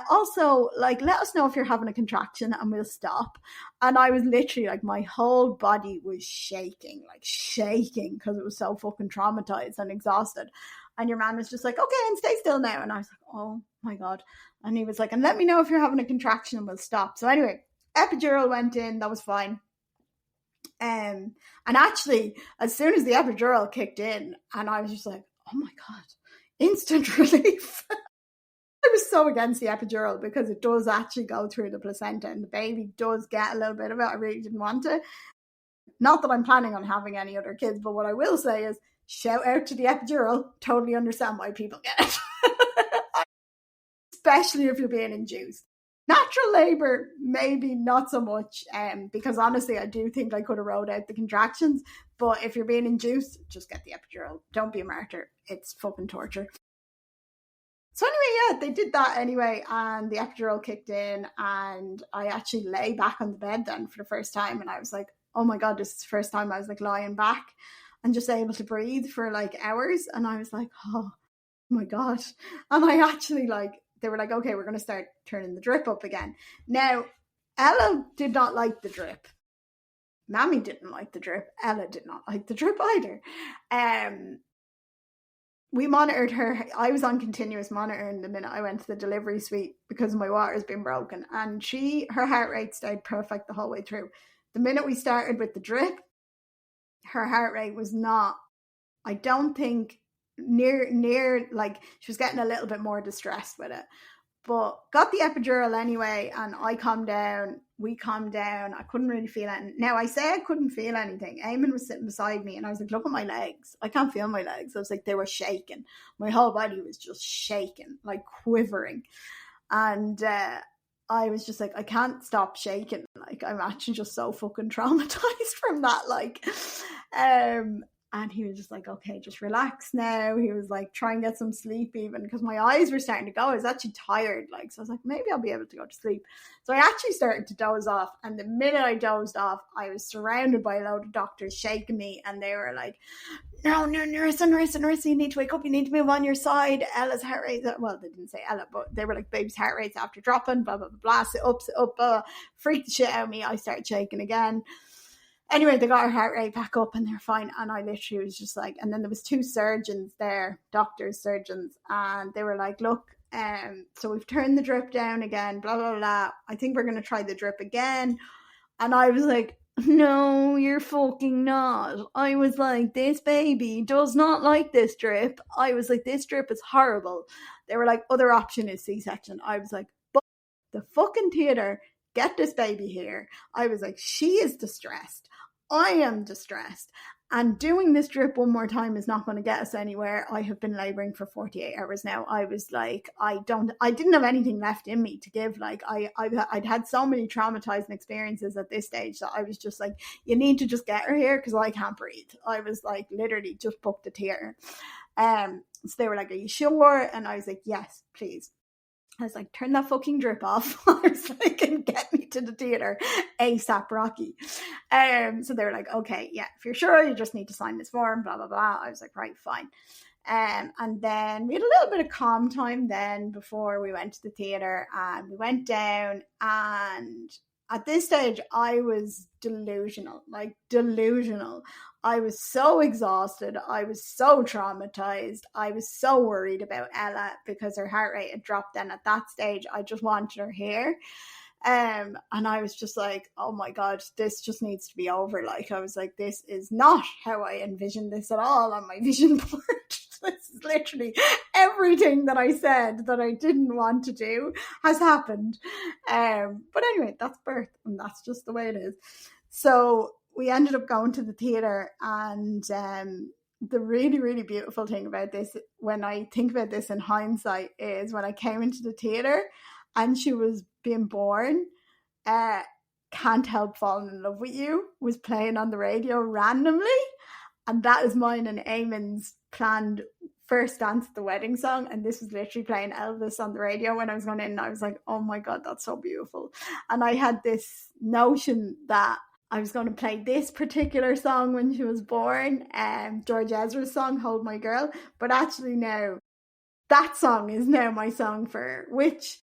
Also, like, let us know if you're having a contraction and we'll stop. And I was literally like, my whole body was shaking because it was so fucking traumatized and exhausted. And your man was just like, okay, and stay still now. And I was like, oh my God. And he was like, and let me know if you're having a contraction and we'll stop. So anyway, epidural went in. That was fine. And actually, as soon as the epidural kicked in, and I was just like, oh my God, instant relief. I was so against the epidural because it does actually go through the placenta and the baby does get a little bit of it. I really didn't want it. Not that I'm planning on having any other kids, but what I will say is, shout out to the epidural. Totally understand why people get it. Especially if you're being induced. Natural labour, maybe not so much, because honestly, I do think I could have rode out the contractions. But if you're being induced, just get the epidural. Don't be a martyr. It's fucking torture. So anyway, yeah, they did that anyway, and the epidural kicked in, and I actually lay back on the bed then for the first time, and I was like, oh my God, this is the first time I was like lying back and just able to breathe for like hours. And I was like, oh my God. And I actually they were like, okay, we're going to start turning the drip up again. Now, Ella did not like the drip. Mammy didn't like the drip. Ella did not like the drip either. We monitored her. I was on continuous monitoring the minute I went to the delivery suite because my water's been broken. And her heart rate stayed perfect the whole way through. The minute we started with the drip, her heart rate was not, I don't think, near like, she was getting a little bit more distressed with it. But got the epidural anyway, and I calmed down. We calmed down. I couldn't really feel anything. Now, I say I couldn't feel anything. Eamon was sitting beside me, and I was like, look at my legs. I can't feel my legs. I was like, they were shaking. My whole body was just shaking, like quivering. And I was just like, I can't stop shaking. Like, I'm actually just so fucking traumatized from that. Like, and he was just like, okay, just relax now. He was like, try and get some sleep even, because my eyes were starting to go. I was actually tired. Like, so I was like, maybe I'll be able to go to sleep. So I actually started to doze off. And the minute I dozed off, I was surrounded by a load of doctors shaking me. And they were like, no, Nerissa, you need to wake up. You need to move on your side. Ella's heart rate. Well, they didn't say Ella, but they were like, baby's heart rate's after dropping, blah, blah, blah, blah. Sit up. Freaked the shit out of me. I started shaking again. Anyway, they got her heart rate back up and they're fine. And I literally was just like, and then there was two surgeons there, doctors, surgeons, and they were like, look, so we've turned the drip down again, blah, blah, blah. I think we're going to try the drip again. And I was like, no, you're fucking not. I was like, this baby does not like this drip. I was like, this drip is horrible. They were like, other option is C-section. I was like, but the fucking theatre, get this baby here. I was like, she is distressed. I am distressed. And doing this drip one more time is not going to get us anywhere. I have been labouring for 48 hours now. I was like, I didn't have anything left in me to give. Like, I'd had so many traumatizing experiences at this stage that I was just like, you need to just get her here because I can't breathe. I was like, literally just booked a theatre. So they were like, are you sure? And I was like, yes, please. I was like, turn that fucking drip off. I was like, and get me to the theatre ASAP Rocky. So they were like, okay, yeah, if you're sure, you just need to sign this form, blah, blah, blah. I was like, right, fine. And then we had a little bit of calm time then before we went to the theatre, and we went down, and at this stage I was delusional. I was so exhausted. I was so traumatized. I was so worried about Ella because her heart rate had dropped then at that stage. I just wanted her here. And I was just like, oh my God, this just needs to be over. Like, I was like, this is not how I envisioned this at all on my vision board. This is literally everything that I said that I didn't want to do has happened. But anyway, that's birth, and that's just the way it is. So we ended up going to the theatre, and the really, really beautiful thing about this, when I think about this in hindsight, is when I came into the theatre and she was being born, Can't Help Falling in Love with You was playing on the radio randomly. And that is mine and Eamon's planned first dance at the wedding song. And this was literally playing Elvis on the radio when I was going in. And I was like, oh my God, that's so beautiful. And I had this notion that I was going to play this particular song when she was born, George Ezra's song, Hold My Girl. But actually now, that song is now my song for her, which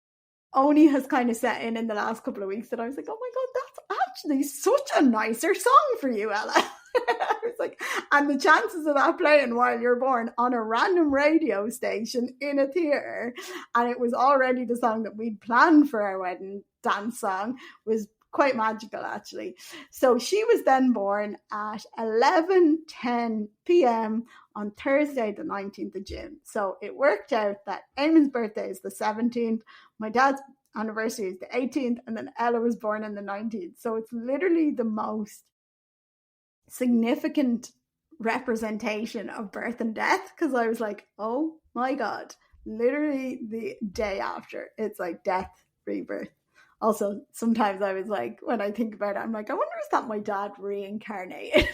only has kind of set in the last couple of weeks that I was like, oh my God, that's actually such a nicer song for you, Ella. I was like, and the chances of that playing while you're born on a random radio station in a theatre, and it was already the song that we'd planned for our wedding dance song, was quite magical actually. So she was then born at 11:10 p.m. on Thursday the 19th of June. So it worked out that Eamon's birthday is the 17th, my dad's anniversary is the 18th, and then Ella was born on the 19th. So it's literally the most significant representation of birth and death, because I was like, oh my God, literally the day after, it's like death, rebirth. Also, sometimes I was like, when I think about it, I'm like, I wonder if that my dad reincarnated.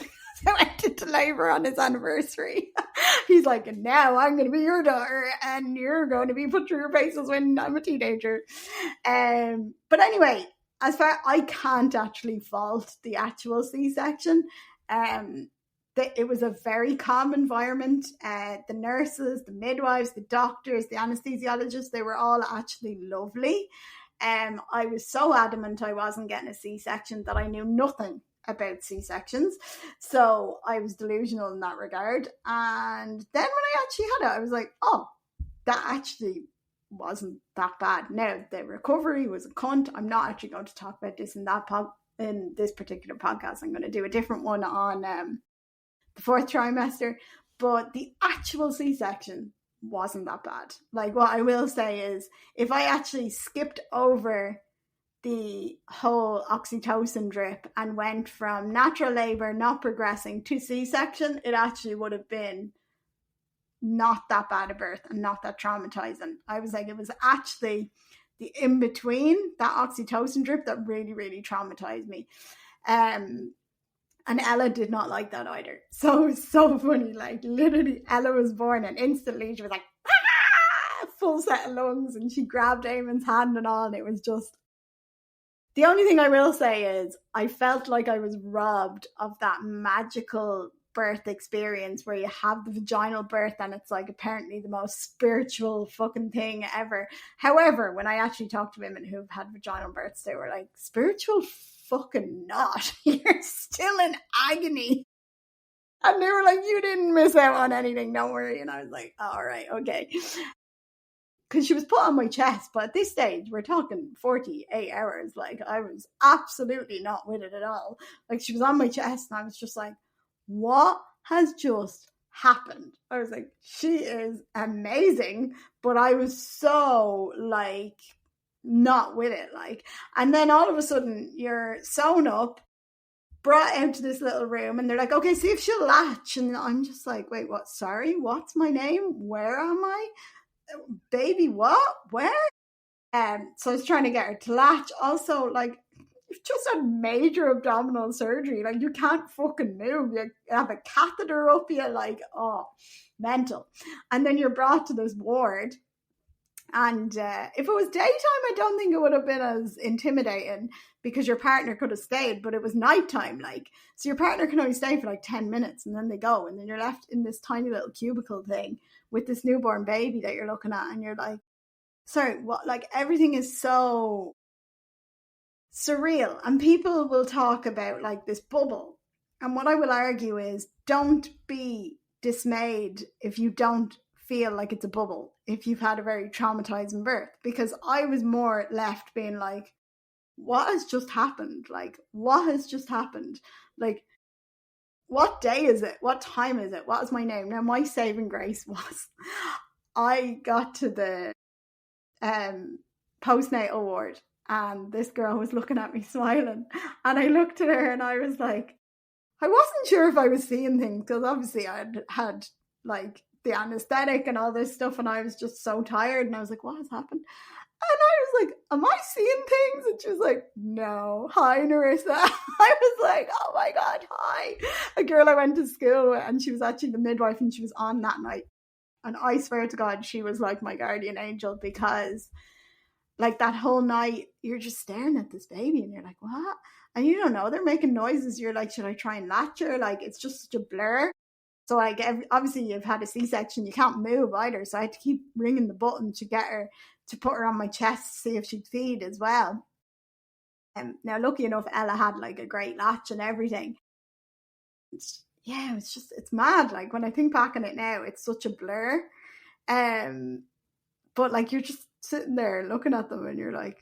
I went into labour on his anniversary. He's like, and now I'm going to be your daughter and you're going to be put through your paces when I'm a teenager. But anyway, as far I can't actually fault the actual C-section. It was a very calm environment. The nurses, the midwives, the doctors, the anesthesiologists, they were all actually lovely. I was so adamant I wasn't getting a C-section that I knew nothing about C-sections. So I was delusional in that regard. And then when I actually had it, I was like, oh, that actually wasn't that bad. Now, the recovery was a cunt. I'm not actually going to talk about this in this particular podcast. I'm going to do a different one on the fourth trimester. But the actual C-section wasn't that bad. Like, what I will say is, if I actually skipped over the whole oxytocin drip and went from natural labour not progressing to C-section, it actually would have been not that bad a birth and not that traumatizing. I was like, it was actually the in between, that oxytocin drip, that really, really traumatized me. And Ella did not like that either. So it was so funny. Like, literally, Ella was born and instantly she was like, ah! Full set of lungs, and she grabbed Eamon's hand and all. And it was just, the only thing I will say is I felt like I was robbed of that magical birth experience where you have the vaginal birth and it's like apparently the most spiritual fucking thing ever. However, when I actually talked to women who've had vaginal births, they were like, spiritual fucking not. You're still in agony. And they were like, you didn't miss out on anything, don't worry. And I was like, all right, okay. Because she was put on my chest, but at this stage, we're talking 48 hours. Like, I was absolutely not with it at all. Like, she was on my chest, and I was just like, what has just happened? I was like, she is amazing, but I was so, like, not with it. Like, and then all of a sudden, you're sewn up, brought out to this little room, and they're like, okay, see if she'll latch. And I'm just like, wait, what? Sorry, what's my name? Where am I? Baby, what? Where? So I was trying to get her to latch. Also, like, you've just had major abdominal surgery. Like, you can't fucking move. You have a catheter up you, like, oh, mental. And then you're brought to this ward. And if it was daytime, I don't think it would have been as intimidating because your partner could have stayed, but it was nighttime, like, so your partner can only stay for like 10 minutes and then they go, and then you're left in this tiny little cubicle thing with this newborn baby that you're looking at, and you're like, sorry, what? Like, everything is so surreal. And people will talk about like this bubble, and what I will argue is, don't be dismayed if you don't feel like it's a bubble if you've had a very traumatizing birth, because I was more left being like, what has just happened? Like, what has just happened? Like, what day is it? What time is it? What is my name? Now, my saving grace was I got to the postnatal ward, and this girl was looking at me smiling, and I looked at her and I was like, I wasn't sure if I was seeing things, because obviously I'd had like the anesthetic and all this stuff, and I was just so tired, and I was like, what has happened? And I was like, am I seeing things? And she was like, no. Hi, Nerissa. I was like, oh my God, hi. A girl I went to school with, and she was actually the midwife, and she was on that night. And I swear to God, she was like my guardian angel, because like that whole night, you're just staring at this baby and you're like, what? And you don't know, they're making noises. You're like, should I try and latch her? Like, it's just such a blur. So like, obviously you've had a C-section, you can't move either. So I had to keep ringing the button to get her, to put her on my chest to see if she'd feed as well. Now, lucky enough, Ella had like a great latch and everything. It's mad. Like when I think back on it now, it's such a blur. But like, you're just sitting there looking at them and you're like,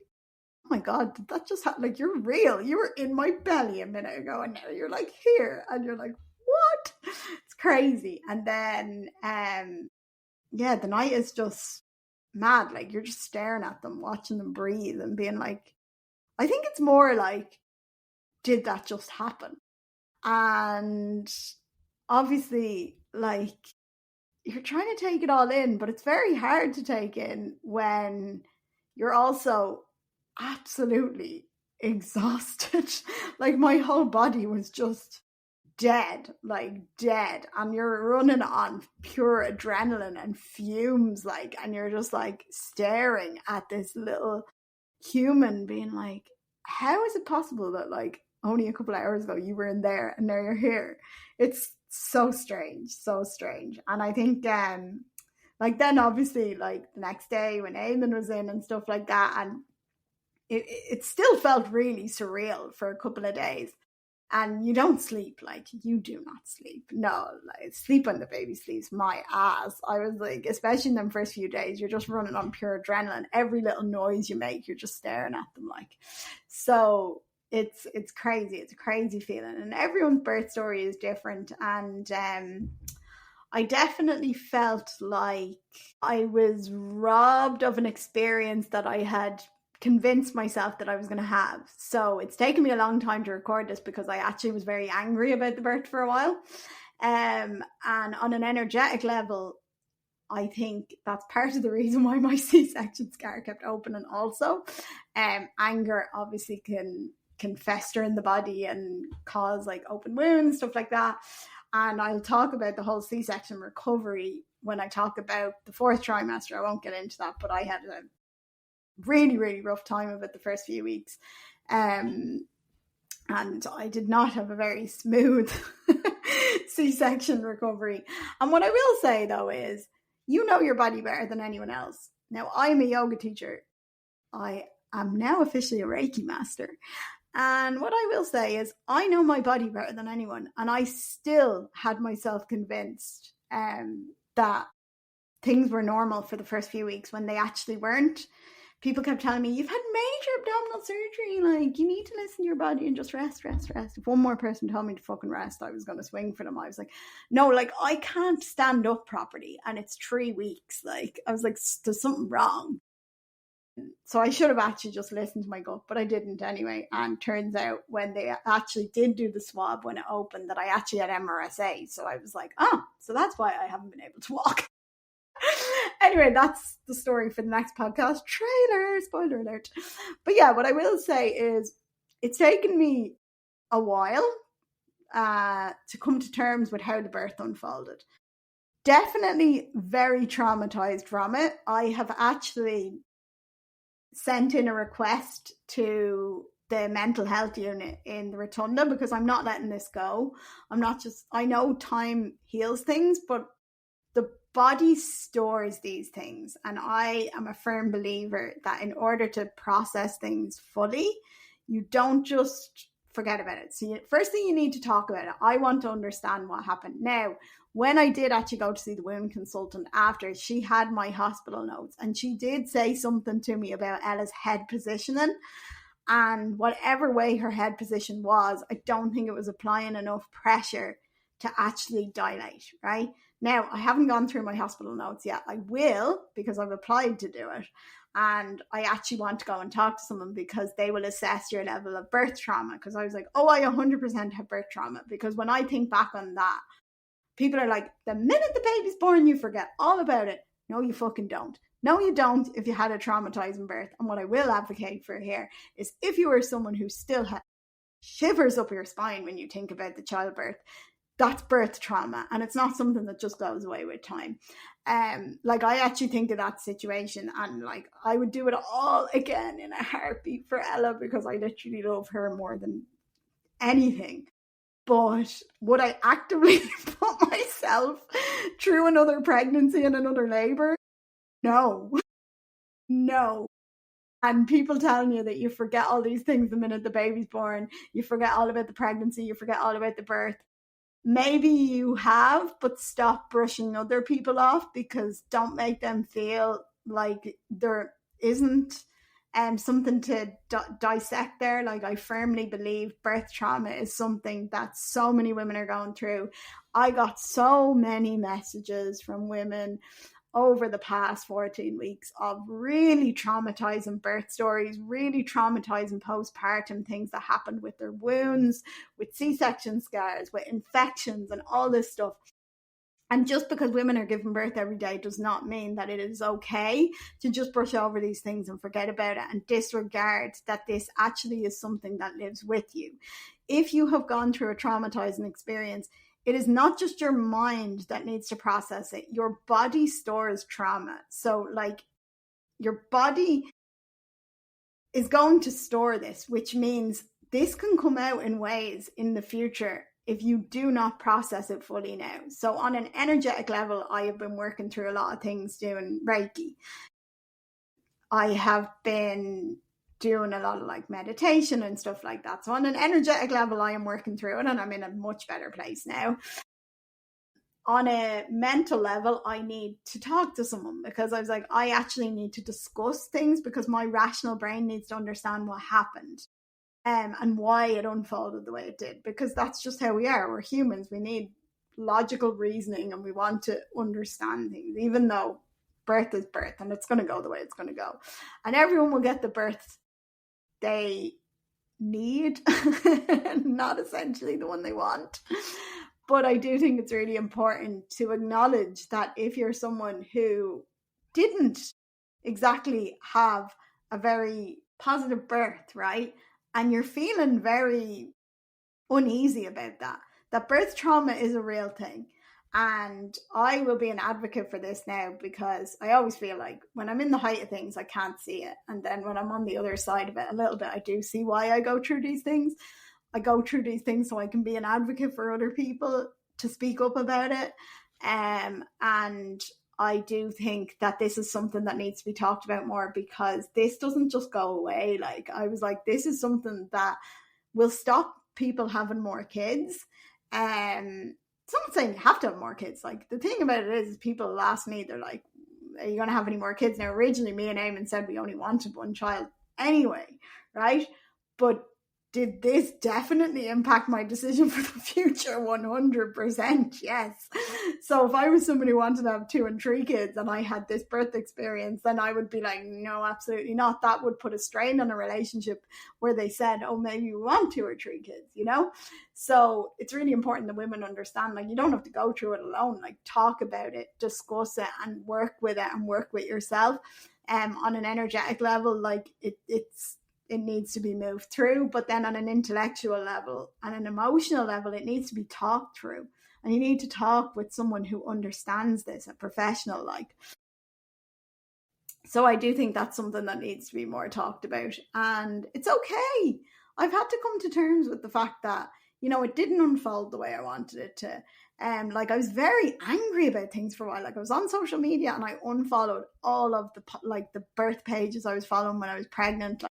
oh my God, did that just happen? Like, you're real. You were in my belly a minute ago and now you're like here. And you're like, what? It's crazy. And then, the night is just mad. Like, you're just staring at them, watching them breathe and being like, I think it's more like, did that just happen? And obviously, like, you're trying to take it all in, but it's very hard to take in when you're also absolutely exhausted. Like, my whole body was just dead, and you're running on pure adrenaline and fumes, like, and you're just like staring at this little human being like, how is it possible that like only a couple of hours ago you were in there and now you're here? It's so strange. And I think like then obviously like the next day when Eamon was in and stuff like that, and it still felt really surreal for a couple of days. And you don't sleep, like, you do not sleep. No, like, sleep when the baby sleeps, my ass. I was like, especially in them first few days, you're just running on pure adrenaline. Every little noise you make, you're just staring at them, like. So it's crazy. It's a crazy feeling. And everyone's birth story is different. And I definitely felt like I was robbed of an experience that I had convinced myself that I was going to have. So it's taken me a long time to record this because I actually was very angry about the birth for a while. And on an energetic level, I think that's part of the reason why my C-section scar kept opening also. Anger obviously can fester in the body and cause like open wounds, stuff like that. And I'll talk about the whole C-section recovery when I talk about the 4th trimester. I won't get into that, but I had a really, really rough time of it the first few weeks. And I did not have a very smooth C-section recovery. And what I will say though is, you know your body better than anyone else. Now, I'm a yoga teacher. I am now officially a Reiki master. And what I will say is, I know my body better than anyone. And I still had myself convinced that things were normal for the first few weeks when they actually weren't. People kept telling me, you've had major abdominal surgery, like, you need to listen to your body and just rest. If one more person told me to fucking rest, I was going to swing for them. I was like, no, like, I can't stand up properly and it's 3 weeks. Like, I was like, there's something wrong. So I should have actually just listened to my gut, but I didn't anyway. And turns out when they actually did do the swab, when it opened, that I actually had MRSA. So I was like, oh, so that's why I haven't been able to walk. Anyway, that's the story for the next podcast. Trailer, spoiler alert. But yeah, what I will say is, it's taken me a while to come to terms with how the birth unfolded. Definitely very traumatized from it. I have actually sent in a request to the mental health unit in the Rotunda because I'm not letting this go. I know time heals things, but the body stores these things. And I am a firm believer that in order to process things fully, you don't just forget about it. So firstly, you need to talk about it. I want to understand what happened. Now, when I did actually go to see the wound consultant after, she had my hospital notes and she did say something to me about Ella's head positioning. And whatever way her head position was, I don't think it was applying enough pressure to actually dilate, right? Now, I haven't gone through my hospital notes yet. I will, because I've applied to do it. And I actually want to go and talk to someone because they will assess your level of birth trauma. Because I was like, oh, I 100% have birth trauma. Because when I think back on that, people are like, the minute the baby's born, you forget all about it. No, you fucking don't. No, you don't if you had a traumatizing birth. And what I will advocate for here is if you are someone who still has shivers up your spine when you think about the childbirth, that's birth trauma, and it's not something that just goes away with time. Like, I actually think of that situation, and like, I would do it all again in a heartbeat for Ella, because I literally love her more than anything. But would I actively put myself through another pregnancy and another labor? No. No. And people telling you that you forget all these things the minute the baby's born, you forget all about the pregnancy, you forget all about the birth. Maybe you have, but stop brushing other people off, because don't make them feel like there isn't something to dissect there. Like, I firmly believe birth trauma is something that so many women are going through. I got so many messages from women over the past 14 weeks of really traumatizing birth stories, really traumatizing postpartum things that happened with their wounds, with C-section scars, with infections and all this stuff. And just because women are giving birth every day does not mean that it is okay to just brush over these things and forget about it and disregard that this actually is something that lives with you. If you have gone through a traumatizing experience, it is not just your mind that needs to process it. Your body stores trauma. So, like, your body is going to store this, which means this can come out in ways in the future if you do not process it fully now. So on an energetic level, I have been working through a lot of things doing Reiki. I have been doing a lot of like meditation and stuff like that. So on an energetic level, I am working through it, and I'm in a much better place now. On a mental level, I need to talk to someone, because I was like, I actually need to discuss things, because my rational brain needs to understand what happened and why it unfolded the way it did, because that's just how we are. We're humans. We need logical reasoning, and we want to understand things, even though birth is birth and it's going to go the way it's going to go. And everyone will get the birth they need, not essentially the one they want. But I do think it's really important to acknowledge that if you're someone who didn't exactly have a very positive birth, right, and you're feeling very uneasy about that, that birth trauma is a real thing. And I will be an advocate for this now, because I always feel like when I'm in the height of things, I can't see it. And then when I'm on the other side of it a little bit, I do see why I go through these things. I go through these things so I can be an advocate for other people to speak up about it. And I do think that this is something that needs to be talked about more, because this doesn't just go away. Like, I was like, this is something that will stop people having more kids. It's not saying you have to have more kids. Like, the thing about it is people ask me, they're like, are you going to have any more kids? Now, originally me and Eamon said we only wanted one child anyway, right? But did this definitely impact my decision for the future? 100%, yes. So if I was somebody who wanted to have 2 and 3 kids and I had this birth experience, then I would be like, no, absolutely not. That would put a strain on a relationship where they said, oh, maybe we want 2 or 3 kids, you know? So it's really important that women understand, like, you don't have to go through it alone. Like, talk about it, discuss it, and work with it, and work with yourself. On an energetic level, like, it needs to be moved through. But then on an intellectual level and an emotional level, it needs to be talked through. And you need to talk with someone who understands this, a professional, like. So I do think that's something that needs to be more talked about. And it's okay. I've had to come to terms with the fact that, you know, it didn't unfold the way I wanted it to. Like, I was very angry about things for a while. Like, I was on social media and I unfollowed all of the birth pages I was following when I was pregnant. Like,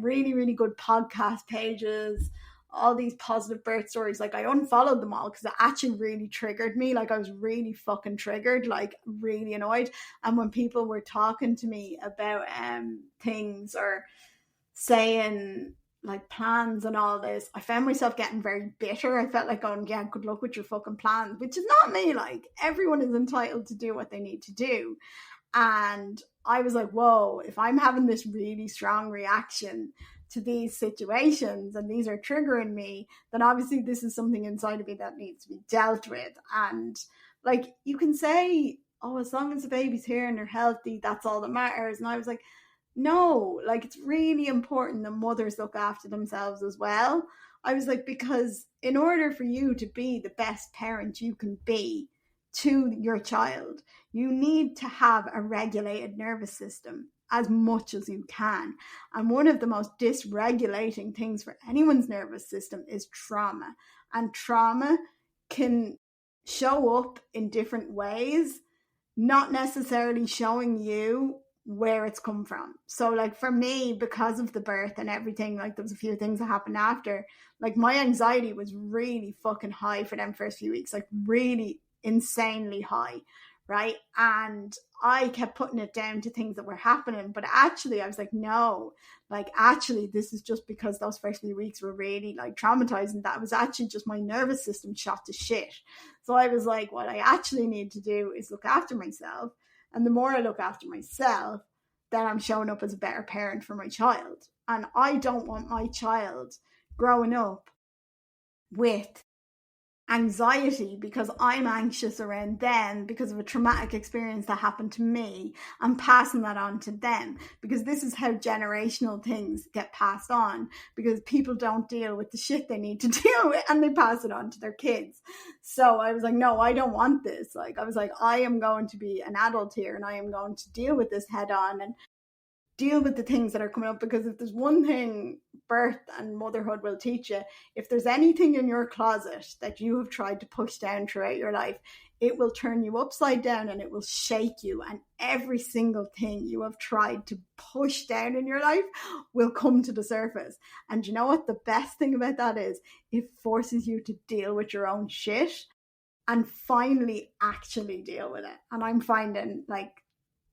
really, really good podcast pages, all these positive birth stories. Like, I unfollowed them all because it actually really triggered me. Like, I was really fucking triggered, like, really annoyed. And when people were talking to me about things or saying like plans and all this, I found myself getting very bitter. I felt like going, yeah, good luck with your fucking plans, which is not me. Like, everyone is entitled to do what they need to do. And I was like, whoa, if I'm having this really strong reaction to these situations and these are triggering me, then obviously this is something inside of me that needs to be dealt with. And like, you can say oh, as long as the baby's here and they're healthy, that's all that matters. And I was like, no, like it's really important that mothers look after themselves as well. I was like, because in order for you to be the best parent you can be to your child, you need to have a regulated nervous system as much as you can. And one of the most dysregulating things for anyone's nervous system is trauma. And trauma can show up in different ways, not necessarily showing you where it's come from. So like for me, because of the birth and everything, like there was a few things that happened after, like my anxiety was really fucking high for them first few weeks, like really insanely high, right? And I kept putting it down to things that were happening, but actually I was like, no, like actually this is just because those first few weeks were really like traumatizing. That was actually just my nervous system shot to shit. So I was like, what I actually need to do is look after myself. And the more I look after myself, then I'm showing up as a better parent for my child. And I don't want my child growing up with anxiety because I'm anxious around them because of a traumatic experience that happened to me, and passing that on to them, because this is how generational things get passed on, because people don't deal with the shit they need to deal with and they pass it on to their kids. So I was like, no, I don't want this. Like I was like, I am going to be an adult here and I am going to deal with this head on and deal with the things that are coming up. Because if there's one thing birth and motherhood will teach you, if there's anything in your closet that you have tried to push down throughout your life, it will turn you upside down and it will shake you. And every single thing you have tried to push down in your life will come to the surface. And you know what? The best thing about that is it forces you to deal with your own shit and finally actually deal with it. And I'm finding like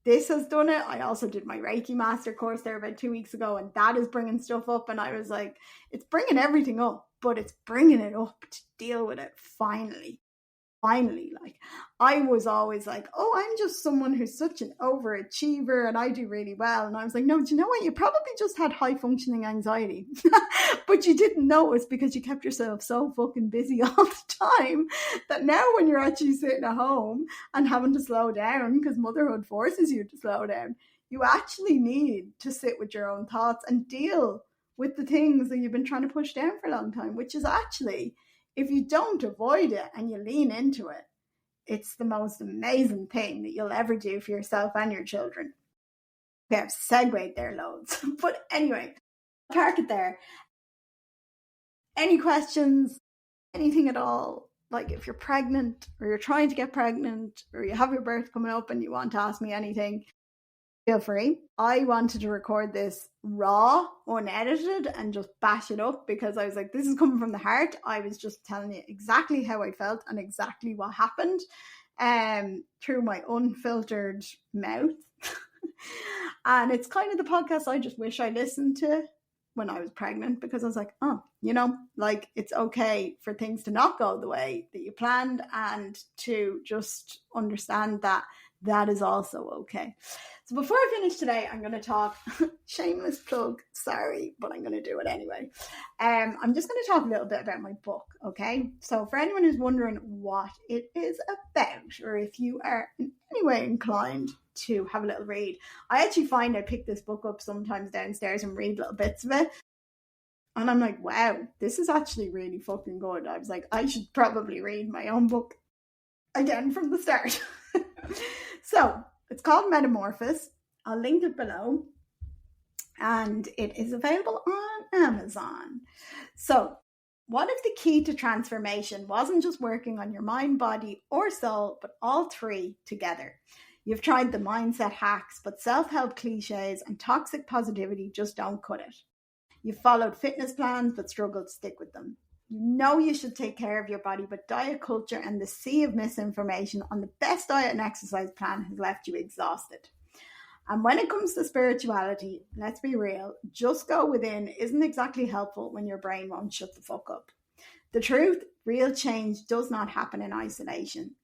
this has done it. I also did my Reiki master course there about 2 weeks ago, and that is bringing stuff up. And I was like, it's bringing everything up, but it's bringing it up to deal with it finally. Like I was always like, oh, I'm just someone who's such an overachiever and I do really well. And I was like, no, do you know what? You probably just had high functioning anxiety, but you didn't notice because you kept yourself so fucking busy all the time that now when you're actually sitting at home and having to slow down because motherhood forces you to slow down, you actually need to sit with your own thoughts and deal with the things that you've been trying to push down for a long time, which is actually, if you don't avoid it and you lean into it, it's the most amazing thing that you'll ever do for yourself and your children. Okay, I've segued there loads. But anyway, park it there. Any questions? Anything at all? Like if you're pregnant or you're trying to get pregnant or you have your birth coming up and you want to ask me anything, feel free. I wanted to record this raw, unedited, and just bash it up because I was like, this is coming from the heart. I was just telling you exactly how I felt and exactly what happened through my unfiltered mouth. And it's kind of the podcast I just wish I listened to when I was pregnant, because I was like, oh, you know, like it's okay for things to not go the way that you planned and to just understand that that is also okay. So before I finish today, I'm going to talk, shameless plug, sorry, but I'm going to do it anyway. I'm just going to talk a little bit about my book, okay? So for anyone who's wondering what it is about, or if you are in any way inclined to have a little read, I actually find I pick this book up sometimes downstairs and read little bits of it. And I'm like, wow, this is actually really fucking good. I was like, I should probably read my own book again from the start. So it's called Metamorphosis. I'll link it below. And it is available on Amazon. So what if the key to transformation wasn't just working on your mind, body, or soul, but all three together? You've tried the mindset hacks, but self-help cliches and toxic positivity just don't cut it. You've followed fitness plans, but struggled to stick with them. You know you should take care of your body, but diet culture and the sea of misinformation on the best diet and exercise plan has left you exhausted. And when it comes to spirituality, let's be real, just go within isn't exactly helpful when your brain won't shut the fuck up. The truth, real change does not happen in isolation.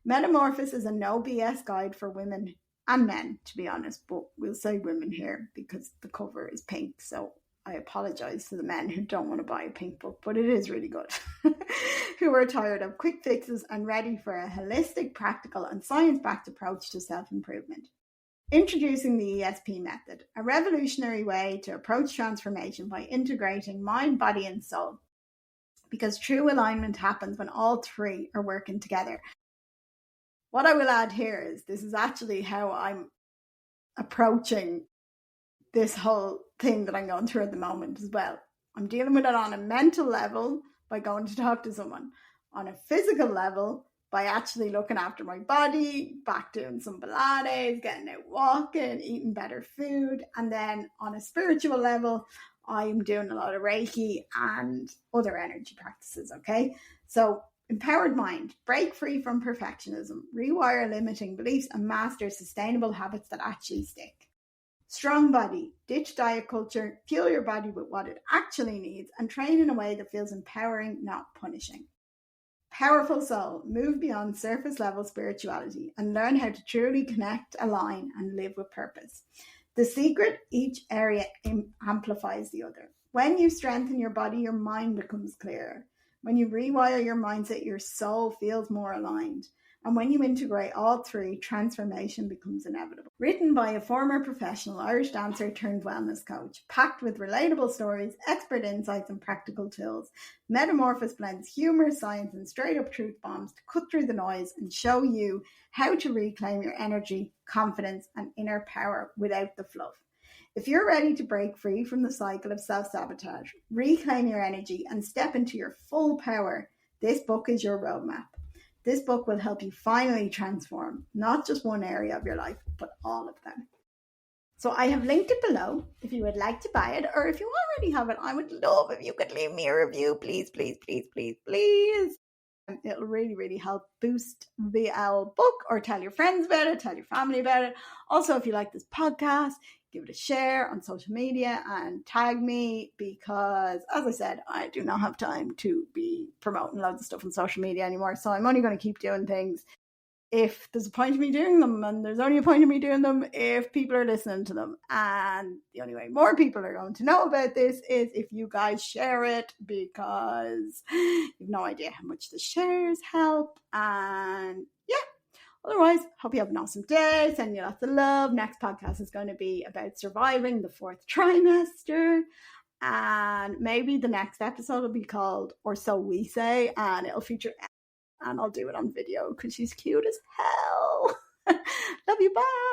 Metamorphosis is a no BS guide for women and men, to be honest, but we'll say women here because the cover is pink, so I apologize to the men who don't want to buy a pink book, but it is really good, who are tired of quick fixes and ready for a holistic, practical, and science-backed approach to self-improvement. Introducing the ESP method, a revolutionary way to approach transformation by integrating mind, body, and soul. Because true alignment happens when all three are working together. What I will add here is this is actually how I'm approaching this whole thing that I'm going through at the moment as well. I'm dealing with it on a mental level by going to talk to someone, on a physical level by actually looking after my body, back doing some Pilates, getting out walking, eating better food. And then on a spiritual level, I'm doing a lot of Reiki and other energy practices, okay? So empowered mind, break free from perfectionism, rewire limiting beliefs, and master sustainable habits that actually stick. Strong body, ditch diet culture, fuel your body with what it actually needs, and train in a way that feels empowering, not punishing. Powerful soul, move beyond surface level spirituality and learn how to truly connect, align, and live with purpose. The secret, each area amplifies the other. When you strengthen your body, your mind becomes clearer. When you rewire your mindset, your soul feels more aligned. And when you integrate all three, transformation becomes inevitable. Written by a former professional Irish dancer turned wellness coach, packed with relatable stories, expert insights, and practical tools, Metamorphosis blends humor, science, and straight-up truth bombs to cut through the noise and show you how to reclaim your energy, confidence, and inner power without the fluff. If you're ready to break free from the cycle of self-sabotage, reclaim your energy, and step into your full power, this book is your roadmap. This book will help you finally transform not just one area of your life, but all of them. So I have linked it below if you would like to buy it, or if you already have it, I would love if you could leave me a review, please, please, please, please, please. It'll really, really help boost the book, or tell your friends about it, tell your family about it. Also, if you like this podcast, give it a share on social media and tag me, because, as I said, I do not have time to be promoting loads of stuff on social media anymore. So I'm only going to keep doing things if there's a point of me doing them, and there's only a point of me doing them if people are listening to them. And the only way more people are going to know about this is if you guys share it, because you've no idea how much the shares help. And yeah, otherwise, hope you have an awesome day. Send you lots of love. Next podcast is going to be about surviving the 4th trimester. And maybe the next episode will be called Or So We Say, and it'll feature Emma, and I'll do it on video because she's cute as hell. Love you. Bye.